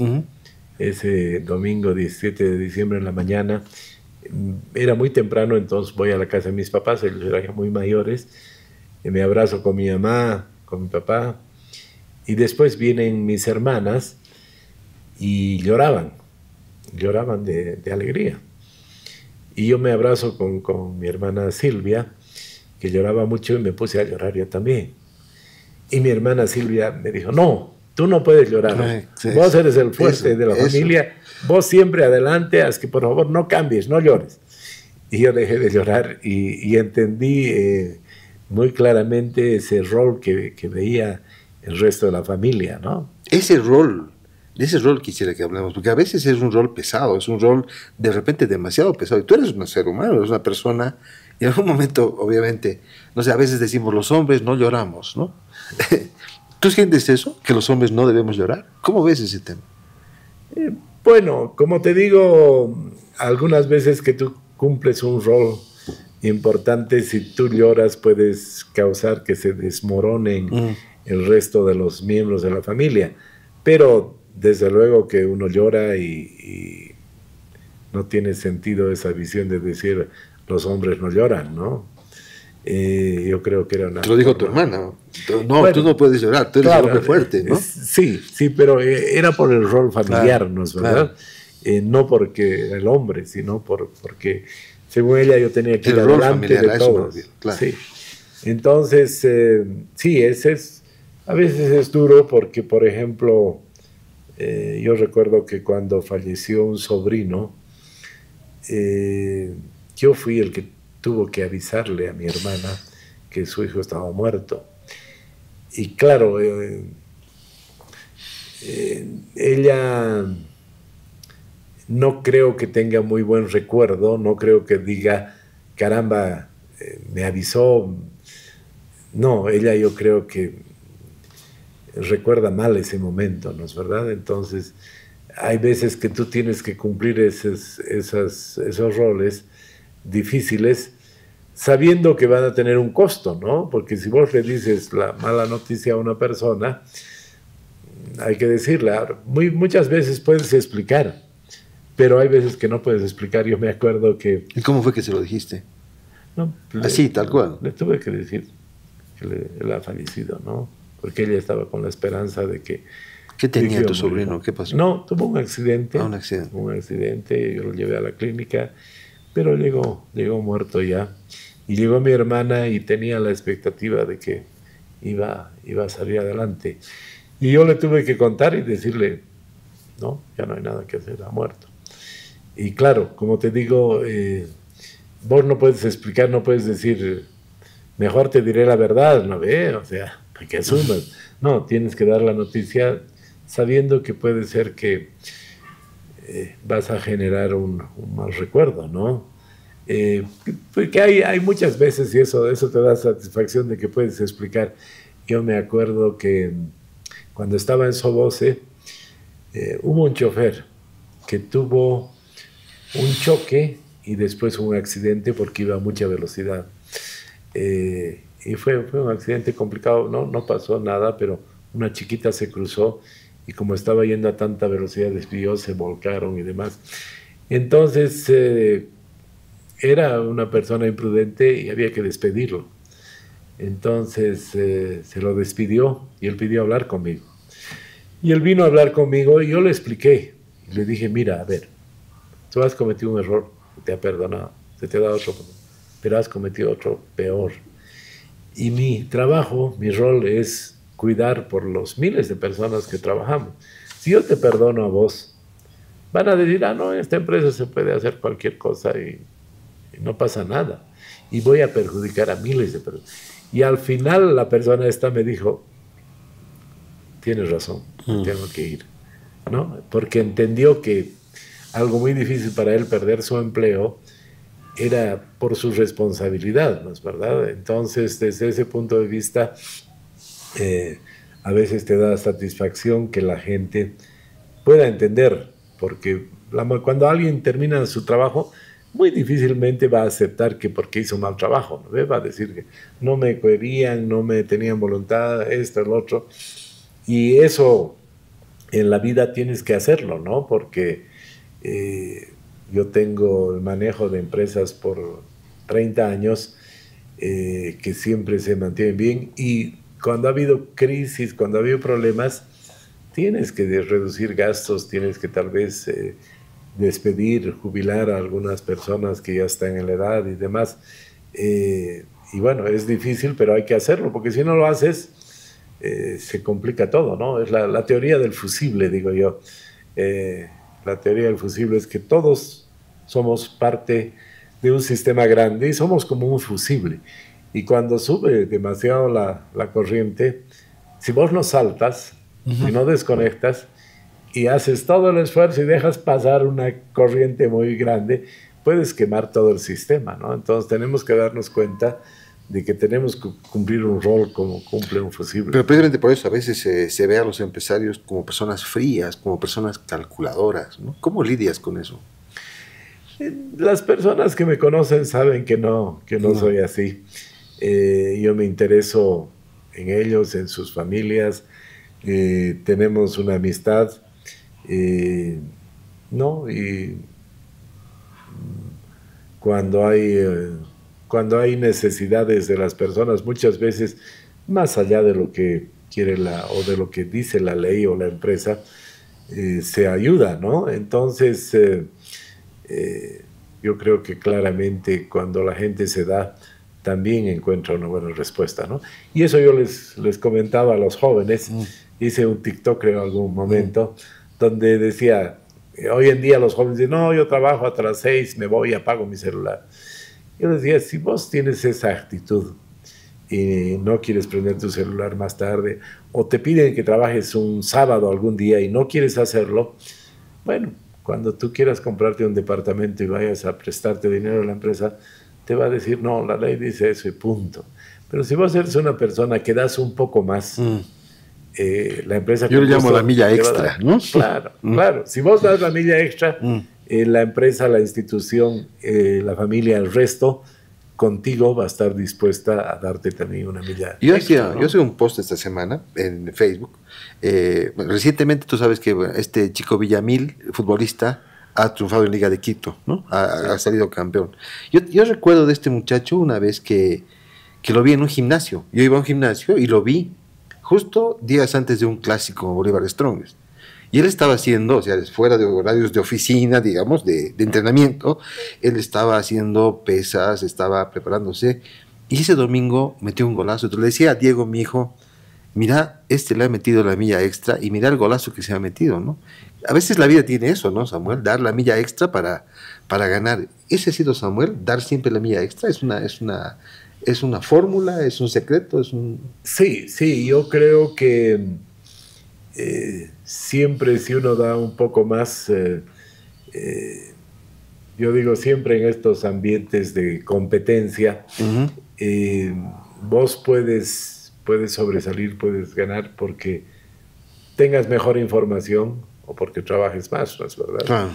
S1: ese domingo 17 de diciembre en la mañana, era muy temprano, entonces voy a la casa de mis papás, ellos eran ya muy mayores, me abrazo con mi mamá, con mi papá, y después vienen mis hermanas y lloraban de alegría. Y yo me abrazo con mi hermana Silvia, que lloraba mucho, y me puse a llorar yo también. Y mi hermana Silvia me dijo, no, tú no puedes llorar, vos eres el fuerte de la familia, vos siempre adelante, haz que por favor no cambies, no llores. Y yo dejé de llorar y entendí muy claramente ese rol que veía el resto de la familia, ¿no?
S2: De ese rol quisiera que hablemos, porque a veces es un rol pesado, es un rol de repente demasiado pesado. Y tú eres un ser humano, eres una persona, y en algún momento, obviamente, no sé, a veces decimos los hombres no lloramos, ¿no? ¿Tú sientes eso? ¿Que los hombres no debemos llorar? ¿Cómo ves ese tema?
S1: Bueno, como te digo, algunas veces que tú cumples un rol importante, si tú lloras puedes causar que se desmoronen el resto de los miembros de la familia. Pero desde luego que uno llora y no tiene sentido esa visión de decir los hombres no lloran, ¿no? Yo creo que era una...
S2: Te lo dijo tu hermana. No, bueno, tú no puedes llorar, tú eres un hombre fuerte, ¿no?
S1: Sí, pero era por el rol familiar, ¿no es verdad? Claro. No porque el hombre, sino porque según ella yo tenía que ir adelante de todos. Claro. Sí. Entonces, sí, a veces es duro porque, por ejemplo, yo recuerdo que cuando falleció un sobrino, yo fui el que tuvo que avisarle a mi hermana que su hijo estaba muerto. Y claro, ella no creo que tenga muy buen recuerdo, no creo que diga, caramba, me avisó. No, ella yo creo que recuerda mal ese momento, ¿no es verdad? Entonces, hay veces que tú tienes que cumplir esos roles difíciles sabiendo que van a tener un costo, ¿no? Porque si vos le dices la mala noticia a una persona, hay que decirla. Muchas veces puedes explicar, pero hay veces que no puedes explicar. Yo me acuerdo que...
S2: ¿Y cómo fue que se lo dijiste?
S1: No,
S2: así, tal cual.
S1: Le tuve que decir que él ha fallecido, ¿no? Porque ella estaba con la esperanza de que...
S2: ¿Qué tenía tu sobrino? ¿Qué pasó?
S1: No, tuvo un accidente.
S2: Un accidente.
S1: Un accidente, yo lo llevé a la clínica, pero llegó muerto ya. Y llegó mi hermana y tenía la expectativa de que iba a salir adelante. Y yo le tuve que contar y decirle, no, ya no hay nada que hacer, ha muerto. Y claro, como te digo, vos no puedes explicar, no puedes decir, mejor te diré la verdad, ¿no ve? O sea, para que asumas. No, tienes que dar la noticia sabiendo que puede ser que vas a generar un mal recuerdo, ¿no? Porque hay muchas veces, y eso te da satisfacción de que puedes explicar. Yo me acuerdo que cuando estaba en Soboce, hubo un chofer que tuvo un choque y después un accidente porque iba a mucha velocidad. Y fue un accidente complicado, no pasó nada, pero una chiquita se cruzó y como estaba yendo a tanta velocidad desvió, se volcaron y demás. Entonces era una persona imprudente y había que despedirlo. Entonces se lo despidió y él pidió hablar conmigo. Y él vino a hablar conmigo y yo le expliqué. Y le dije, mira, a ver, tú has cometido un error, te ha perdonado, se te ha dado otro, pero has cometido otro peor. Y mi trabajo, mi rol es cuidar por los miles de personas que trabajamos. Si yo te perdono a vos, van a decir, no, en esta empresa se puede hacer cualquier cosa y no pasa nada. Y voy a perjudicar a miles de personas. Y al final la persona esta me dijo, tienes razón, tengo que ir, ¿no? Porque entendió que algo muy difícil para él, perder su empleo, era por su responsabilidad, ¿no es verdad? Entonces, desde ese punto de vista, a veces te da satisfacción que la gente pueda entender, porque cuando alguien termina su trabajo, muy difícilmente va a aceptar que porque hizo mal trabajo, ¿no? Va a decir que no me querían, no me tenían voluntad, esto, el otro. Y eso en la vida tienes que hacerlo, ¿no? Porque yo tengo el manejo de empresas por 30 años que siempre se mantienen bien y cuando ha habido crisis, cuando ha habido problemas, tienes que reducir gastos, tienes que tal vez despedir, jubilar a algunas personas que ya están en la edad y demás. Y bueno, es difícil, pero hay que hacerlo, porque si no lo haces, se complica todo, ¿no? Es la teoría del fusible, digo yo. La teoría del fusible es que todos somos parte de un sistema grande y somos como un fusible. Y cuando sube demasiado la corriente, si vos no saltas, si no desconectas y haces todo el esfuerzo y dejas pasar una corriente muy grande, puedes quemar todo el sistema, ¿no? Entonces tenemos que darnos cuenta de que tenemos que cumplir un rol como cumple un fusible.
S2: Pero precisamente por eso a veces se ve a los empresarios como personas frías, como personas calculadoras, ¿no? ¿Cómo lidias con eso?
S1: Las personas que me conocen saben que no soy así. Yo me intereso en ellos, en sus familias, tenemos una amistad, ¿no? Y cuando hay necesidades de las personas, muchas veces, más allá de lo que quiere o de lo que dice la ley o la empresa, se ayuda, ¿no? Entonces, yo creo que claramente cuando la gente se da, también encuentra una buena respuesta, ¿no? Y eso yo les comentaba a los jóvenes, hice un TikTok en algún momento, donde decía, hoy en día los jóvenes dicen, no, yo trabajo hasta las 6, me voy y apago mi celular. Yo les decía, si vos tienes esa actitud y no quieres prender tu celular más tarde, o te piden que trabajes un sábado algún día y no quieres hacerlo, bueno, cuando tú quieras comprarte un departamento y vayas a prestarte dinero a la empresa, te va a decir, no, la ley dice eso y punto. Pero si vos eres una persona que das un poco más, la empresa...
S2: Yo le llamo la milla extra, ¿no?
S1: Claro, claro. Si vos das la milla extra, la empresa, la institución, la familia, el resto, contigo va a estar dispuesta a darte también una milla
S2: Yo
S1: extra, ¿no?
S2: hice un post esta semana en Facebook. Bueno, recientemente tú sabes que bueno, este chico Villamil, futbolista, ha triunfado en Liga de Quito, ¿no? Ha salido campeón. Yo recuerdo de este muchacho una vez que lo vi en un gimnasio. Yo iba a un gimnasio y lo vi justo días antes de un clásico Bolívar Strongest. Y él estaba haciendo, o sea, fuera de horarios de oficina, digamos, de entrenamiento, él estaba haciendo pesas, estaba preparándose, y ese domingo metió un golazo. Entonces le decía a Diego, mi hijo, mira, le ha metido la milla extra, y mira el golazo que se ha metido, ¿no? A veces la vida tiene eso, ¿no, Samuel? Dar la milla extra para ganar. Ese ha sido Samuel, dar siempre la milla extra, es una fórmula, es un secreto, es un...
S1: Sí, sí, yo creo que siempre si uno da un poco más, yo digo siempre en estos ambientes de competencia, eh, vos puedes sobresalir, puedes ganar porque tengas mejor información o porque trabajes más, ¿no es verdad?
S2: Claro.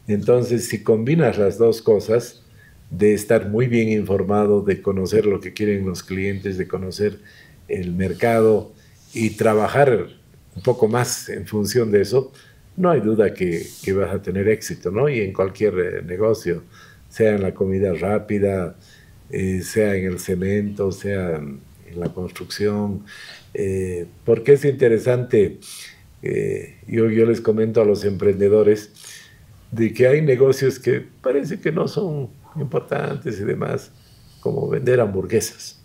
S1: Entonces, si combinas las dos cosas, de estar muy bien informado, de conocer lo que quieren los clientes, de conocer el mercado y trabajar un poco más en función de eso, no hay duda que vas a tener éxito, ¿no? Y en cualquier negocio, sea en la comida rápida, sea en el cemento, sea en la construcción, porque es interesante, yo les comento a los emprendedores de que hay negocios que parece que no son importantes y demás, como vender hamburguesas.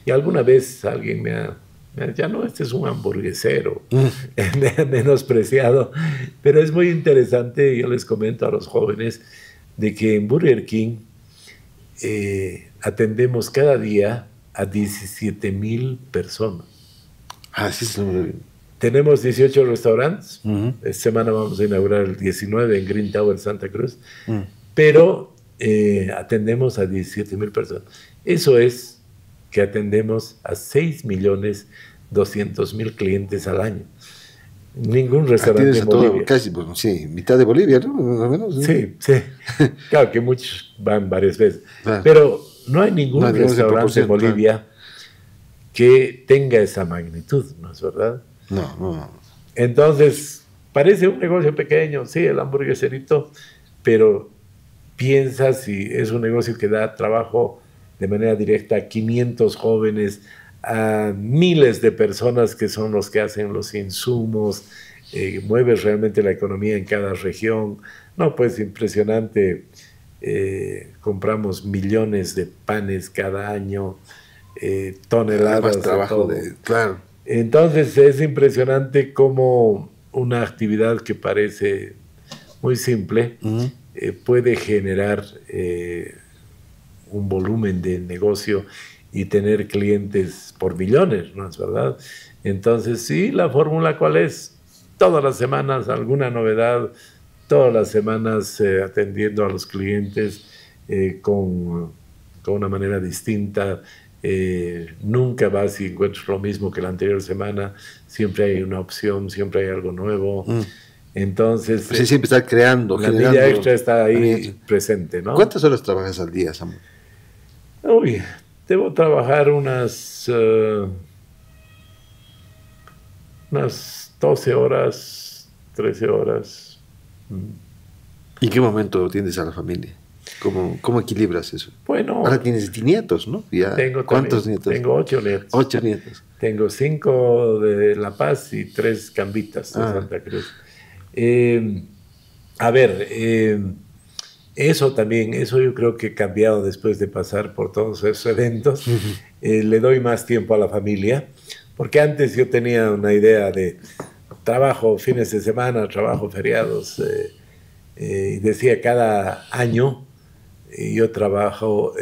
S1: Y alguna vez alguien me ha ya no, este es un hamburguesero, me ha menospreciado, pero es muy interesante, yo les comento a los jóvenes, de que en Burger King atendemos cada día a 17,000 personas.
S2: Ah, sí, sí.
S1: Tenemos 18 restaurantes, esta semana vamos a inaugurar el 19 en Green Tower, Santa Cruz, pero atendemos a 17,000 personas. Eso es que atendemos a 6,200,000 clientes al año. Ningún restaurante en Bolivia.
S2: Todo, casi, pues, sí, mitad de Bolivia, ¿no? Más o menos,
S1: sí, sí. Claro que muchos van varias veces. Pero no hay ningún restaurante en Bolivia que tenga esa magnitud, ¿no es verdad?
S2: No.
S1: Entonces, parece un negocio pequeño, sí, el hamburgueserito, pero piensa si es un negocio que da trabajo de manera directa a 500 jóvenes, a miles de personas que son los que hacen los insumos, mueve realmente la economía en cada región. No, pues impresionante. Compramos millones de panes cada año, toneladas de
S2: trabajo
S1: todo.
S2: Claro.
S1: Entonces es impresionante cómo una actividad que parece muy simple puede generar un volumen de negocio y tener clientes por millones, ¿no es verdad? Entonces, sí, la fórmula, ¿cuál es? Todas las semanas alguna novedad, todas las semanas atendiendo a los clientes con una manera distinta. Nunca vas y encuentras lo mismo que la anterior semana, siempre hay una opción, siempre hay algo nuevo. Entonces,
S2: pues siempre estar creando.
S1: La milla extra está ahí presente, ¿no?
S2: ¿Cuántas horas trabajas al día, Samuel?
S1: Uy, debo trabajar unas 12 horas, 13 horas.
S2: ¿Y en qué momento atiendes a la familia? ¿Cómo equilibras eso?
S1: Bueno,
S2: ahora tienes nietos, ¿no? Ya, ¿cuántos nietos?
S1: Tengo 8 nietos.
S2: 8 nietos.
S1: Tengo 5 de La Paz y 3 Cambitas de Santa Cruz. A ver, eso yo creo que he cambiado después de pasar por todos esos eventos. Le doy más tiempo a la familia, porque antes yo tenía una idea de trabajo fines de semana, trabajo feriados, y decía cada año yo trabajo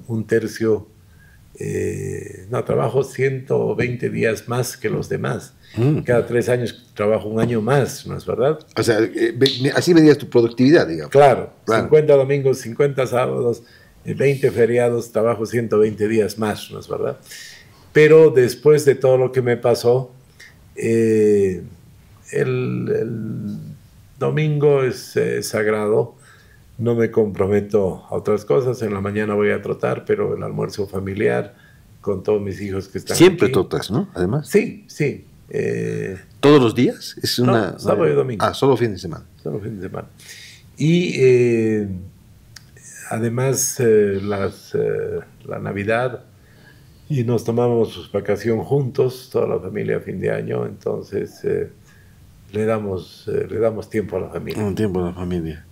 S1: un tercio, trabajo 120 días más que los demás. Cada 3 años trabajo un año más, ¿no es verdad?
S2: O sea, así medías tu productividad, digamos.
S1: Claro. 50 domingos, 50 sábados, 20 feriados, trabajo 120 días más, ¿no es verdad? Pero después de todo lo que me pasó, el domingo es sagrado no me comprometo a otras cosas. En la mañana voy a trotar, pero el almuerzo familiar con todos mis hijos que están
S2: Siempre
S1: aquí.
S2: trotas, ¿no? Además.
S1: Sí, sí.
S2: ¿Todos los días? Es una...
S1: No, sábado y domingo.
S2: Solo fin de semana.
S1: Solo fin de semana. Y además la Navidad, y nos tomamos vacación juntos, toda la familia a fin de año, entonces le damos tiempo a la familia.
S2: Un tiempo a la familia.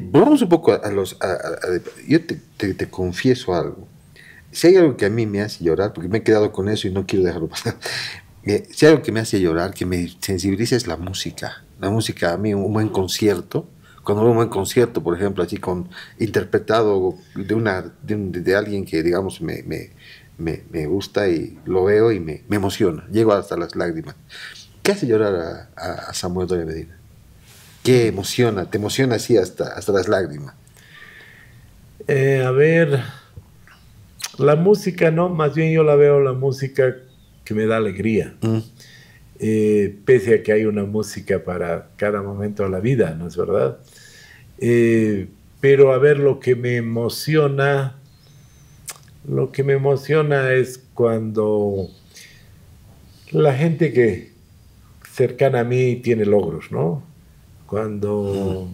S2: Volvamos un poco yo te confieso algo. Si hay algo que a mí me hace llorar, porque me he quedado con eso y no quiero dejarlo pasar, si hay algo que me hace llorar, que me sensibiliza, es la música. La música, a mí, un buen concierto. Cuando veo un buen concierto, por ejemplo, así interpretado de alguien que, digamos, me gusta y lo veo y me emociona. Llego hasta las lágrimas. ¿Qué hace llorar a Samuel Doria Medina? ¿Qué emociona? ¿Te emociona así hasta las lágrimas?
S1: A ver, la música, no, más bien yo la veo la música que me da alegría. Pese a que hay una música para cada momento de la vida, ¿no es verdad? Pero a ver, lo que me emociona es cuando la gente que cercana a mí tiene logros, ¿no? Cuando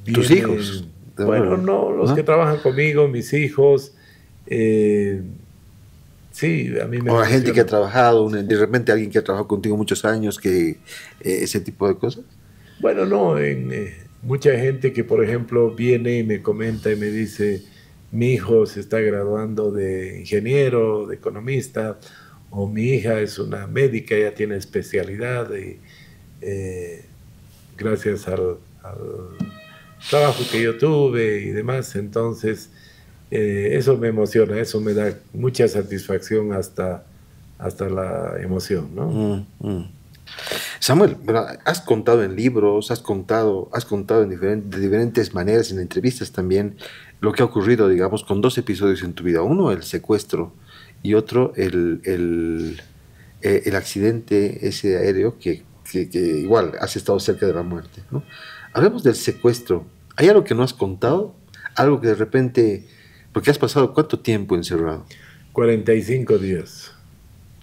S2: tus hijos.
S1: Bueno, no, los que trabajan conmigo, mis hijos. Sí, a mí me
S2: o la gente que ha trabajado, de repente alguien que ha trabajado contigo muchos años, ese tipo de cosas.
S1: Bueno, no, mucha gente que, por ejemplo, viene y me comenta y me dice, mi hijo se está graduando de ingeniero, de economista, o mi hija es una médica, ya tiene especialidad, y gracias al trabajo que yo tuve y demás, entonces eso me emociona, eso me da mucha satisfacción hasta la emoción, ¿no?
S2: Samuel, has contado en libros, has contado de diferentes maneras, en entrevistas también, lo que ha ocurrido, digamos, con dos episodios en tu vida. Uno, el secuestro, y otro, el accidente ese aéreo que igual has estado cerca de la muerte, ¿no? Hablemos del secuestro. ¿Hay algo que no has contado? Algo que de repente... Porque has pasado ¿cuánto tiempo encerrado?
S1: 45 días.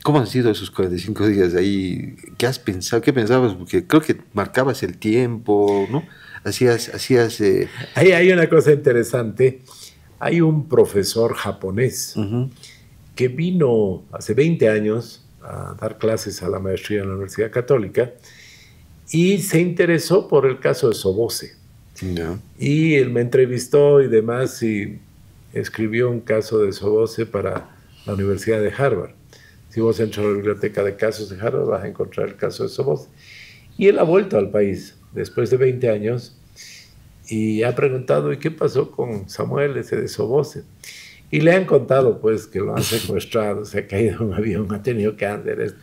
S2: ¿Cómo han sido esos 45 días de ahí? ¿Qué has pensado? ¿Qué pensabas? Porque creo que marcabas el tiempo, ¿no? Hacías...
S1: Ahí hay una cosa interesante. Hay un profesor japonés que vino hace 20 años a dar clases a la maestría en la Universidad Católica y se interesó por el caso de Somoza.
S2: No.
S1: Y él me entrevistó y demás y escribió un caso de Somoza para la Universidad de Harvard. Si vos entras a la biblioteca de casos de Harvard vas a encontrar el caso de Somoza. Y él ha vuelto al país después de 20 años y ha preguntado, ¿y qué pasó con Samuel ese de Somoza? Y le han contado pues que lo han secuestrado, se ha caído en un avión, ha tenido cáncer.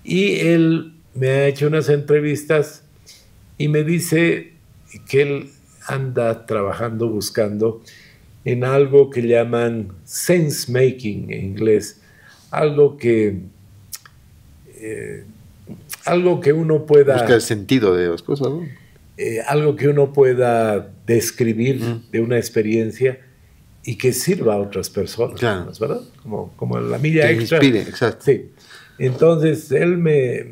S1: Y él me ha hecho unas entrevistas y me dice que él anda trabajando, buscando en algo que llaman sense making en inglés, algo que uno pueda...
S2: Buscar el sentido de las cosas, ¿no?
S1: Algo que uno pueda describir de una experiencia y que sirva a otras personas,
S2: claro.
S1: ¿no es verdad? Como la milla extra.
S2: Inspire, exacto.
S1: Sí. Entonces, él me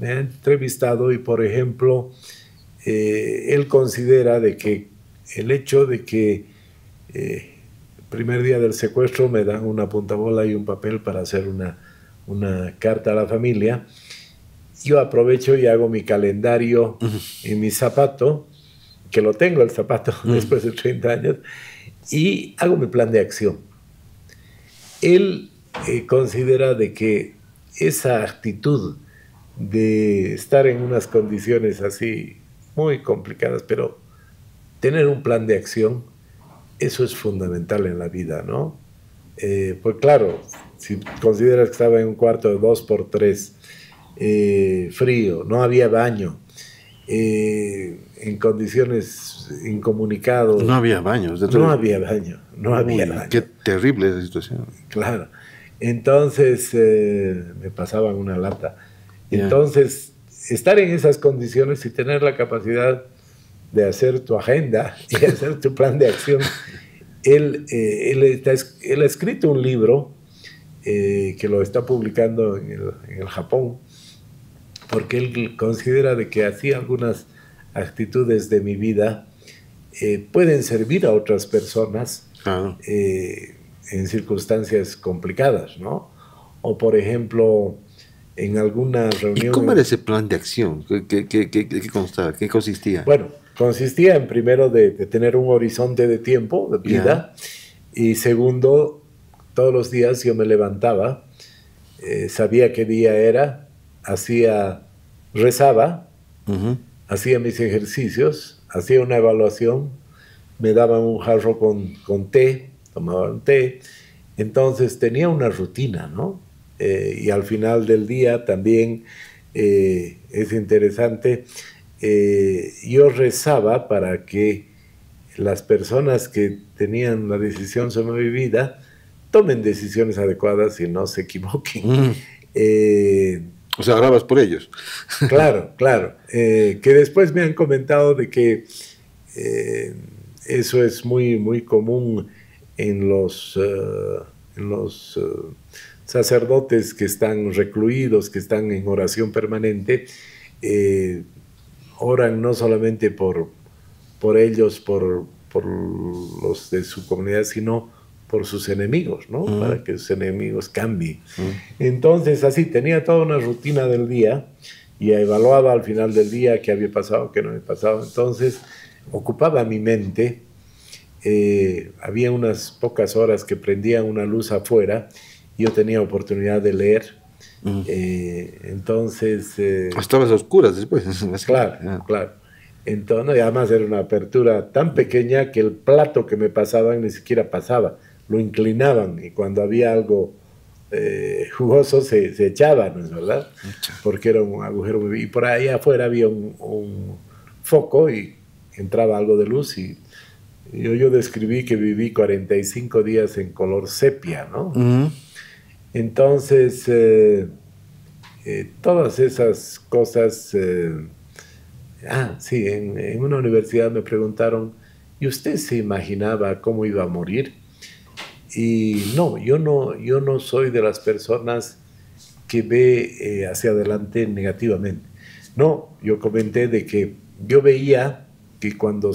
S1: ha entrevistado y, por ejemplo, él considera de que el hecho de que el primer día del secuestro me dan una puntabola y un papel para hacer una carta a la familia, yo aprovecho y hago mi calendario en mi zapato, que lo tengo el zapato después de 30 años, y hago mi plan de acción. Él considera de que esa actitud de estar en unas condiciones así muy complicadas, pero tener un plan de acción, eso es fundamental en la vida, ¿no? Pues claro, si consideras que estaba en un cuarto de 2x3, frío, no había baño, en condiciones incomunicados.
S2: No había baños.
S1: No había baño.
S2: Qué terrible esa situación.
S1: Claro. Entonces me pasaban una lata. Entonces, estar en esas condiciones y tener la capacidad de hacer tu agenda y hacer tu plan de acción, él ha escrito un libro que lo está publicando en el Japón, porque él considera de que así algunas actitudes de mi vida pueden servir a otras personas
S2: Claro.
S1: En circunstancias complicadas, ¿no? O por ejemplo, en alguna
S2: ¿Y
S1: reunión...
S2: cómo era ese plan de acción? ¿Qué constaba? ¿Qué consistía?
S1: Bueno, consistía en primero de tener un horizonte de tiempo, de vida, y segundo, todos los días yo me levantaba, sabía qué día era, rezaba, hacía mis ejercicios, hacía una evaluación, me daban un jarro con té, tomaba un té, entonces tenía una rutina, ¿no? Y al final del día también es interesante, yo rezaba para que las personas que tenían la decisión sobre mi vida tomen decisiones adecuadas y no se equivoquen.
S2: O sea, orabas por ellos.
S1: Claro, claro. Que después me han comentado de que eso es muy común en los sacerdotes que están recluidos, que están en oración permanente, oran no solamente por ellos, por los de su comunidad, sino por sus enemigos, ¿no? Para que sus enemigos cambien. Entonces, así, tenía toda una rutina del día y evaluaba al final del día qué había pasado, qué no había pasado. Entonces, ocupaba mi mente. Había unas pocas horas que prendía una luz afuera y yo tenía oportunidad de leer. Entonces...
S2: Estabas a oscuras después.
S1: Claro, claro. Entonces, además era una apertura tan pequeña que el plato que me pasaban ni siquiera pasaba, lo inclinaban y cuando había algo jugoso se echaba, ¿no es verdad? Porque era un agujero muy... Y por ahí afuera había un foco y entraba algo de luz y yo describí que viví 45 días en color sepia, ¿no? Entonces, todas esas cosas... sí, en una universidad me preguntaron, ¿y usted se imaginaba cómo iba a morir? Y no, yo no soy de las personas que ve hacia adelante negativamente. No, yo comenté de que yo veía que cuando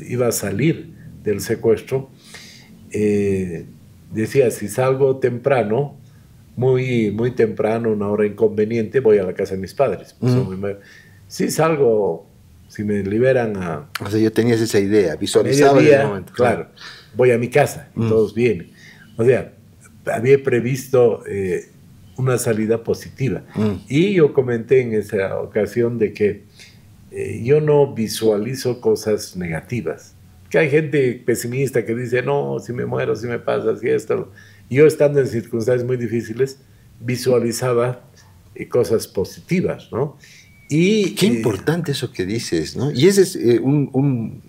S1: iba a salir del secuestro, decía, si salgo temprano, muy temprano, una hora inconveniente, voy a la casa de mis padres. Si salgo, si me liberan a...
S2: O sea, yo tenías esa idea, visualizaba en ese momento.
S1: Claro, voy a mi casa y todos vienen. O sea, había previsto una salida positiva. Y yo comenté en esa ocasión de que yo no visualizo cosas negativas. Que hay gente pesimista que dice, no, si me muero, si me pasa, si esto... Yo estando en circunstancias muy difíciles, visualizaba cosas positivas, ¿no? Y,
S2: qué importante eso que dices, ¿no? Y ese es un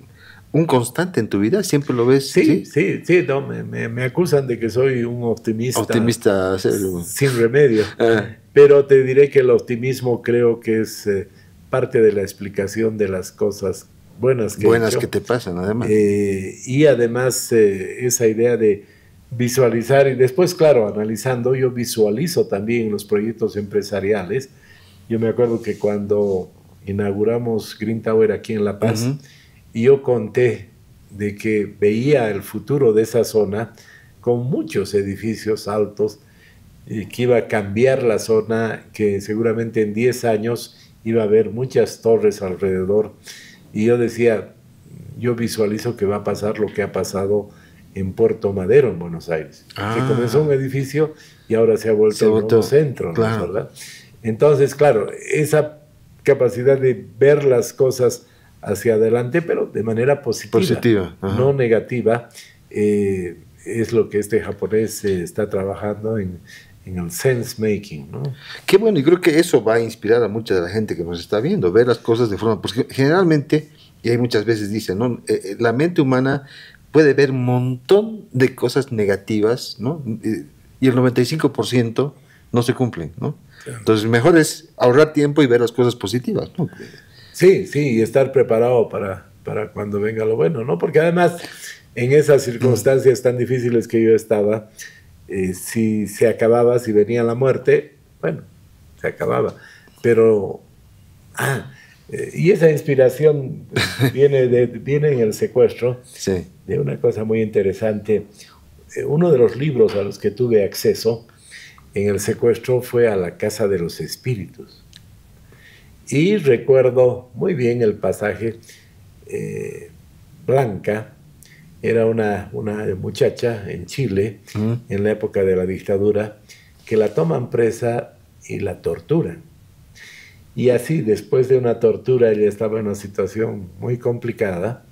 S2: constante en tu vida, siempre lo ves.
S1: Sí, no, me acusan de que soy un optimista.
S2: Optimista,
S1: sin remedio. Pero te diré que el optimismo creo que es parte de la explicación de las cosas buenas
S2: que te pasan, además.
S1: Y además esa idea de visualizar y después, claro, analizando, yo visualizo también los proyectos empresariales. Yo me acuerdo que cuando inauguramos Green Tower aquí en La Paz, yo conté de que veía el futuro de esa zona con muchos edificios altos, que iba a cambiar la zona, que seguramente en 10 años iba a haber muchas torres alrededor. Y yo decía, yo visualizo que va a pasar lo que ha pasado en Puerto Madero, en Buenos Aires, que comenzó un edificio y ahora se ha vuelto un nuevo centro,
S2: claro.
S1: ¿no? ¿Verdad? Entonces, claro, esa capacidad de ver las cosas hacia adelante, pero de manera positiva. No negativa, es lo que este japonés está trabajando en el sense making, ¿no?
S2: Qué bueno, y creo que eso va a inspirar a mucha de la gente que nos está viendo, ver las cosas de forma, porque generalmente, y hay muchas veces dicen, ¿no? La mente humana puede ver un montón de cosas negativas, ¿no? Y el 95% no se cumplen, ¿no? Entonces, mejor es ahorrar tiempo y ver las cosas positivas, ¿no?
S1: Sí, y estar preparado para cuando venga lo bueno, ¿no? Porque además, en esas circunstancias tan difíciles que yo estaba, si se acababa, si venía la muerte, bueno, se acababa. Pero, y esa inspiración viene en el secuestro,
S2: Sí.
S1: de una cosa muy interesante. Uno de los libros a los que tuve acceso en el secuestro fue A la Casa de los Espíritus. Y recuerdo muy bien el pasaje. Blanca era una muchacha en Chile, en la época de la dictadura, que la toman presa y la torturan. Y así, después de una tortura, ella estaba en una situación muy complicada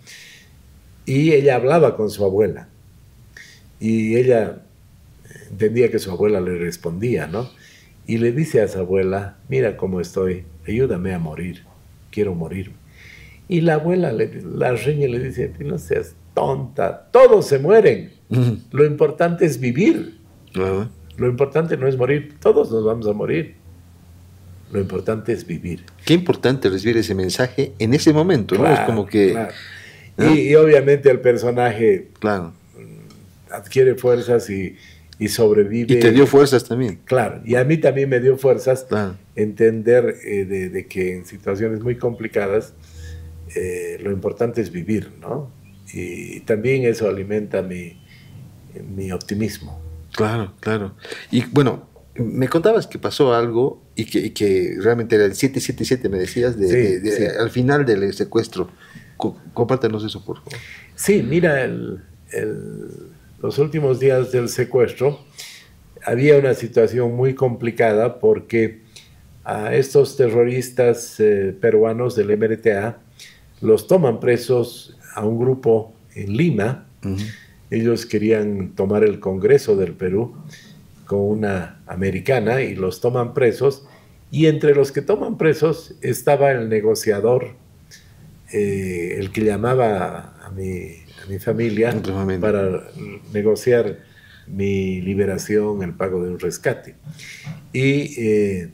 S1: y ella hablaba con su abuela. Y ella entendía que su abuela le respondía, ¿no? Y le dice a su abuela, mira cómo estoy, ayúdame a morir, quiero morir. Y la abuela la riñe y le dice, no seas tonta, todos se mueren, lo importante es vivir, lo importante no es morir, todos nos vamos a morir, lo importante es vivir.
S2: Qué importante recibir ese mensaje en ese momento,
S1: claro,
S2: ¿no? Es como que...
S1: Claro. Y obviamente el personaje adquiere fuerzas y sobrevive.
S2: Y te dio fuerzas también.
S1: Claro, y a mí también me dio fuerzas entender de que en situaciones muy complicadas lo importante es vivir, ¿no? Y también eso alimenta mi optimismo.
S2: Claro, claro. Y bueno, me contabas que pasó algo y que realmente era el 777, me decías, sí. Al final del secuestro. Compártanos eso, por favor.
S1: Sí, mira, los últimos días del secuestro había una situación muy complicada porque a estos terroristas peruanos del MRTA los toman presos a un grupo en Lima. Ellos querían tomar el Congreso del Perú con una americana y los toman presos, y entre los que toman presos estaba el negociador, el que llamaba a mi familia para negociar mi liberación, el pago de un rescate. Y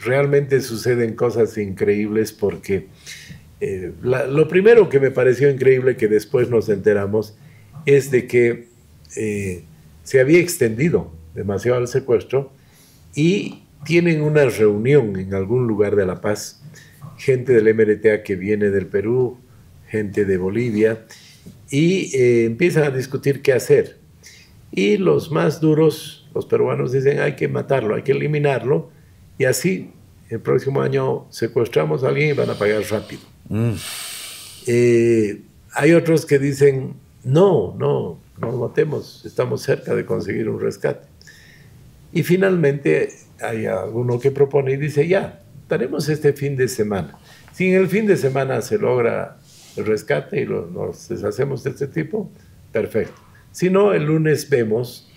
S1: realmente suceden cosas increíbles porque lo primero que me pareció increíble, que después nos enteramos, es de que se había extendido demasiado el secuestro y tienen una reunión en algún lugar de La Paz, gente del MRTA que viene del Perú, gente de Bolivia, y empiezan a discutir qué hacer. Y los más duros, los peruanos, dicen hay que matarlo, hay que eliminarlo, y así el próximo año secuestramos a alguien y van a pagar rápido. Hay otros que dicen no lo matemos, estamos cerca de conseguir un rescate. Y finalmente hay alguno que propone y dice, ya, daremos este fin de semana. Si en el fin de semana se logra el rescate y nos deshacemos de este tipo, perfecto. Si no, el lunes vemos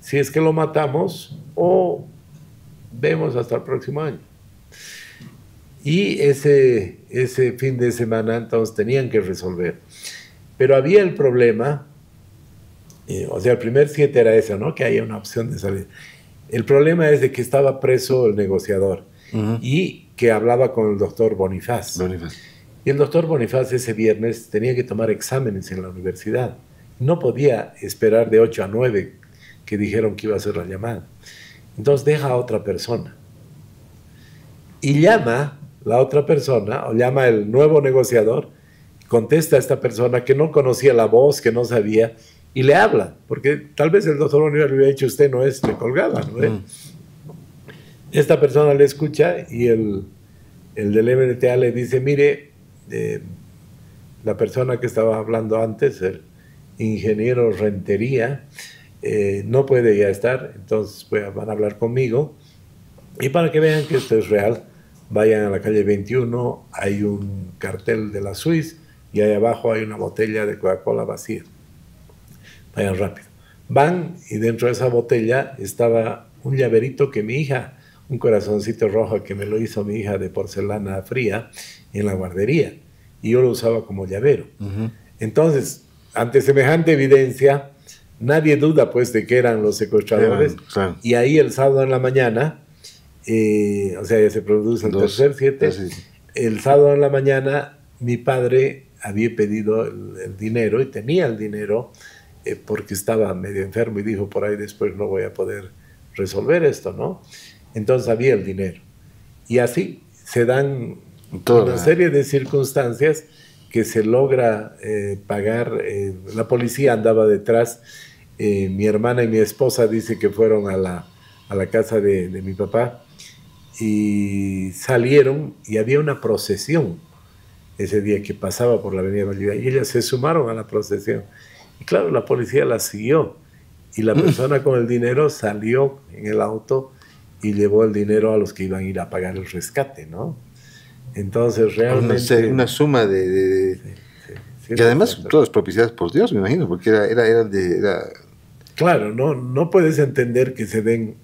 S1: si es que lo matamos o vemos hasta el próximo año. Y ese fin de semana entonces tenían que resolver. Pero había el problema, o sea, el primer 7 era ese, ¿no? Que haya una opción de salida. El problema es de que estaba preso el negociador y que hablaba con el doctor Bonifaz. Y el doctor Bonifaz ese viernes tenía que tomar exámenes en la universidad. No podía esperar de 8 a 9 que dijeron que iba a hacer la llamada. Entonces deja a otra persona. Y llama la otra persona, o llama el nuevo negociador, contesta a esta persona que no conocía la voz, que no sabía, y le habla, porque tal vez el doctor Bonifaz le hubiera dicho, usted no es, le colgaba, ¿no? Esta persona le escucha y el del MRTA le dice, mire, la persona que estaba hablando antes, el ingeniero Rentería, no puede ya estar, entonces van a hablar conmigo, y para que vean que esto es real, vayan a la calle 21, hay un cartel de la Suisse, y ahí abajo hay una botella de Coca-Cola vacía. Vayan rápido. Van, y dentro de esa botella estaba un llaverito que mi hija, un corazoncito rojo que me lo hizo mi hija de porcelana fría en la guardería, y yo lo usaba como llavero. Entonces, ante semejante evidencia, nadie duda pues de que eran los secuestradores, claro. Y ahí el sábado en la mañana, o sea, ya se produce el tercer 7, el sábado en la mañana mi padre había pedido el dinero y tenía el dinero porque estaba medio enfermo y dijo, por ahí después no voy a poder resolver esto, ¿no? Entonces había el dinero. Y así se dan una serie de circunstancias que se logra pagar. La policía andaba detrás. Mi hermana y mi esposa dice que fueron a la casa de mi papá y salieron y había una procesión ese día que pasaba por la avenida Bolívar y ellas se sumaron a la procesión. Y claro, la policía la siguió y la persona con el dinero salió en el auto y llevó el dinero a los que iban a ir a pagar el rescate, ¿no? Entonces realmente...
S2: Una suma de... Sí, sí, y además todas propiciadas por Dios, me imagino, porque era...
S1: Claro, no puedes entender que se den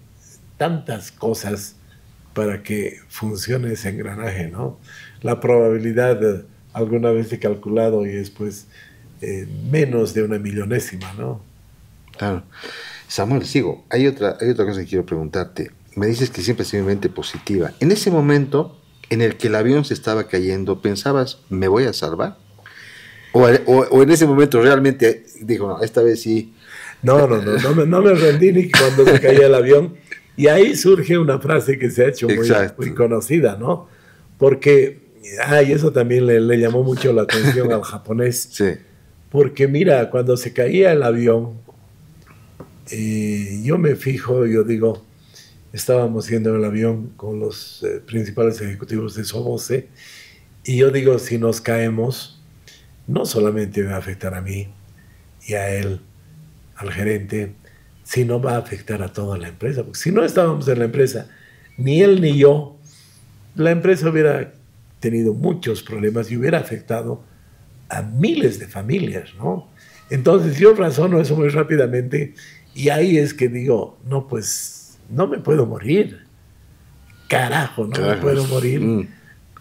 S1: tantas cosas para que funcione ese engranaje, ¿no? La probabilidad alguna vez he calculado y es pues menos de 1/1000.000, ¿no?
S2: Claro. Samuel, sigo. Hay otra cosa que quiero preguntarte. Me dices que siempre has tenido mente positiva. En ese momento en el que el avión se estaba cayendo, ¿pensabas, me voy a salvar? ¿O en ese momento realmente dijo, no, esta vez sí?
S1: No me rendí ni cuando se caía el avión. Y ahí surge una frase que se ha hecho muy conocida, ¿no? Porque, y eso también le llamó mucho la atención al japonés.
S2: Sí.
S1: Porque mira, cuando se caía el avión, yo me fijo, yo digo, estábamos yendo en el avión con los principales ejecutivos de Sobose, y yo digo, si nos caemos, no solamente va a afectar a mí y a él, al gerente, sino va a afectar a toda la empresa. Porque si no estábamos en la empresa, ni él ni yo, la empresa hubiera tenido muchos problemas y hubiera afectado a miles de familias, ¿no? Entonces yo razono eso muy rápidamente y ahí es que digo, no, pues no me puedo morir. Carajo, no me puedo morir.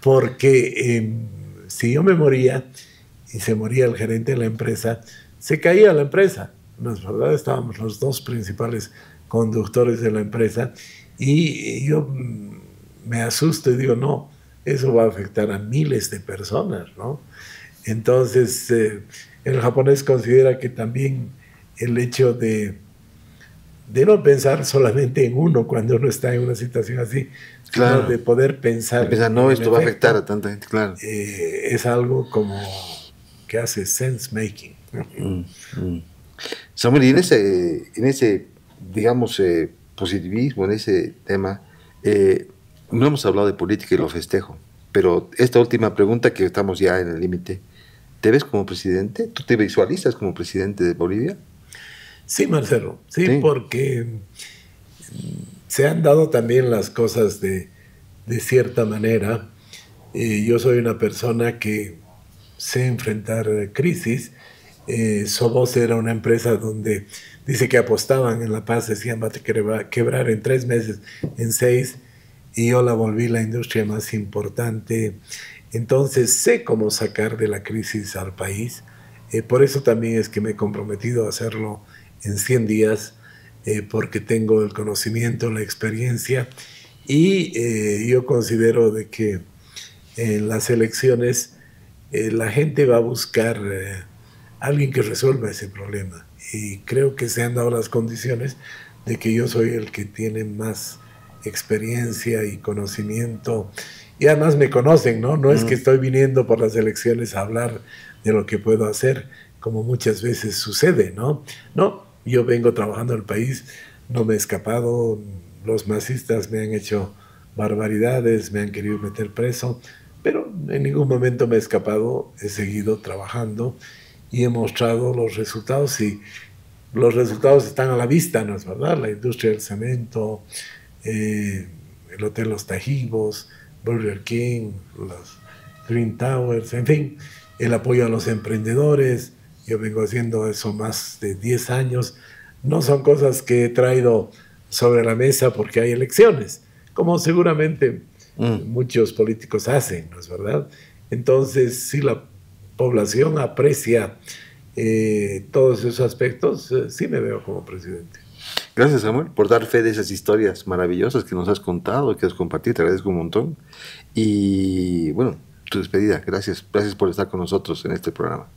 S1: Porque si yo me moría y se moría el gerente de la empresa, se caía la empresa. No es verdad, estábamos los dos principales conductores de la empresa y yo me asusto y digo, no, eso va a afectar a miles de personas, ¿no? Entonces, el japonés considera que también el hecho de no pensar solamente en uno cuando uno está en una situación así,
S2: claro,
S1: sino de poder pensar.
S2: No, esto va a afectar a tanta gente, claro.
S1: Es algo como que hace sense making.
S2: Samuel, y en ese digamos, positivismo, en ese tema, no hemos hablado de política y lo festejo, pero esta última pregunta, que estamos ya en el límite, ¿te ves como presidente? ¿Tú te visualizas como presidente de Bolivia?
S1: Sí, Marcelo, sí, porque se han dado también las cosas de cierta manera. Yo soy una persona que sé enfrentar crisis. Sobose era una empresa donde dice que apostaban en la paz, decían va a quebrar en 3 meses, en 6, y yo la volví la industria más importante. Entonces sé cómo sacar de la crisis al país. Por eso también es que me he comprometido a hacerlo en 100 días, porque tengo el conocimiento, la experiencia, y yo considero de que en las elecciones la gente va a buscar alguien que resuelva ese problema. Y creo que se han dado las condiciones de que yo soy el que tiene más experiencia y conocimiento. Y además me conocen, ¿no? No es que estoy viniendo por las elecciones a hablar de lo que puedo hacer, como muchas veces sucede, ¿no? No, yo vengo trabajando en el país, no me he escapado, los masistas me han hecho barbaridades, me han querido meter preso, pero en ningún momento me he escapado, he seguido trabajando y he mostrado los resultados, y los resultados están a la vista, ¿no es verdad? La industria del cemento, el Hotel Los Tajivos, Burger King, los Green Towers, en fin, el apoyo a los emprendedores. Yo vengo haciendo eso más de 10 años. No son cosas que he traído sobre la mesa porque hay elecciones, como seguramente muchos políticos hacen, ¿no es verdad? Entonces, si la población aprecia todos esos aspectos, sí me veo como presidente.
S2: Gracias, Samuel, por dar fe de esas historias maravillosas que nos has contado, que has compartido. Te agradezco un montón. Y bueno, tu despedida. Gracias por estar con nosotros en este programa.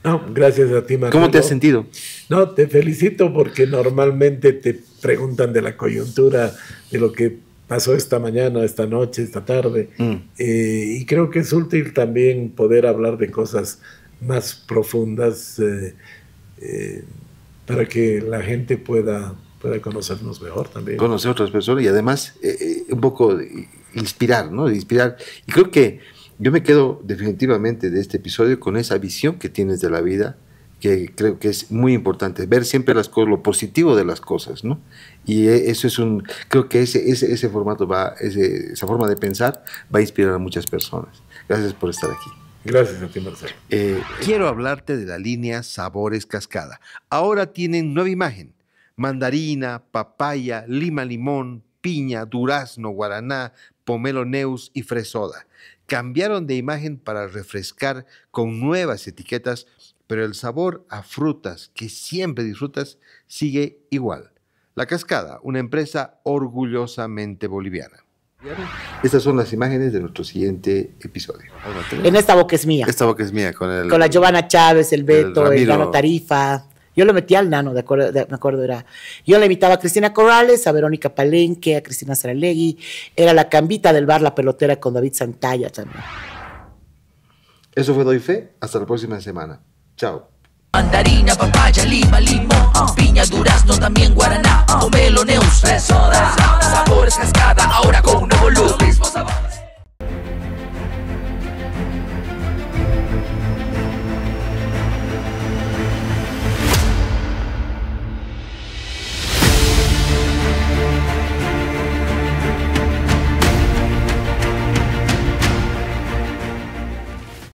S1: No, gracias a ti, Marcelo.
S2: ¿Cómo te has sentido?
S1: No, te felicito porque normalmente te preguntan de la coyuntura, de lo que pasó esta mañana, esta noche, esta tarde. Y creo que es útil también poder hablar de cosas más profundas para que la gente pueda conocernos mejor también.
S2: Conocer a otras personas y además un poco inspirar, ¿no? Inspirar. Y creo que yo me quedo definitivamente de este episodio con esa visión que tienes de la vida, que creo que es muy importante, ver siempre las cosas, lo positivo de las cosas, ¿no? Y eso es creo que ese formato esa forma de pensar va a inspirar a muchas personas. Gracias por estar aquí.
S1: Gracias a ti, Marcelo.
S2: Quiero hablarte de la línea Sabores Cascada. Ahora tienen nueva imagen: mandarina, papaya, lima limón, piña, durazno, guaraná, pomelo neus y fresoda. Cambiaron de imagen para refrescar con nuevas etiquetas, pero el sabor a frutas que siempre disfrutas sigue igual. La Cascada, una empresa orgullosamente boliviana. Estas son las imágenes de nuestro siguiente episodio.
S3: En esta boca es mía.
S2: Esta boca es mía, con
S3: la Giovanna Chávez, el Beto, el Nano Tarifa. Yo lo metí al Nano, me acuerdo era. Yo le invitaba a Cristina Corrales, a Verónica Palenque, a Cristina Saralegui. Era la cambita del bar La Pelotera con David Santalla también.
S2: Eso fue Doy Fe. Hasta la próxima semana. Chao.
S4: Mandarina, papaya, lima, limón, piña, durazno, también guaraná, pomelo,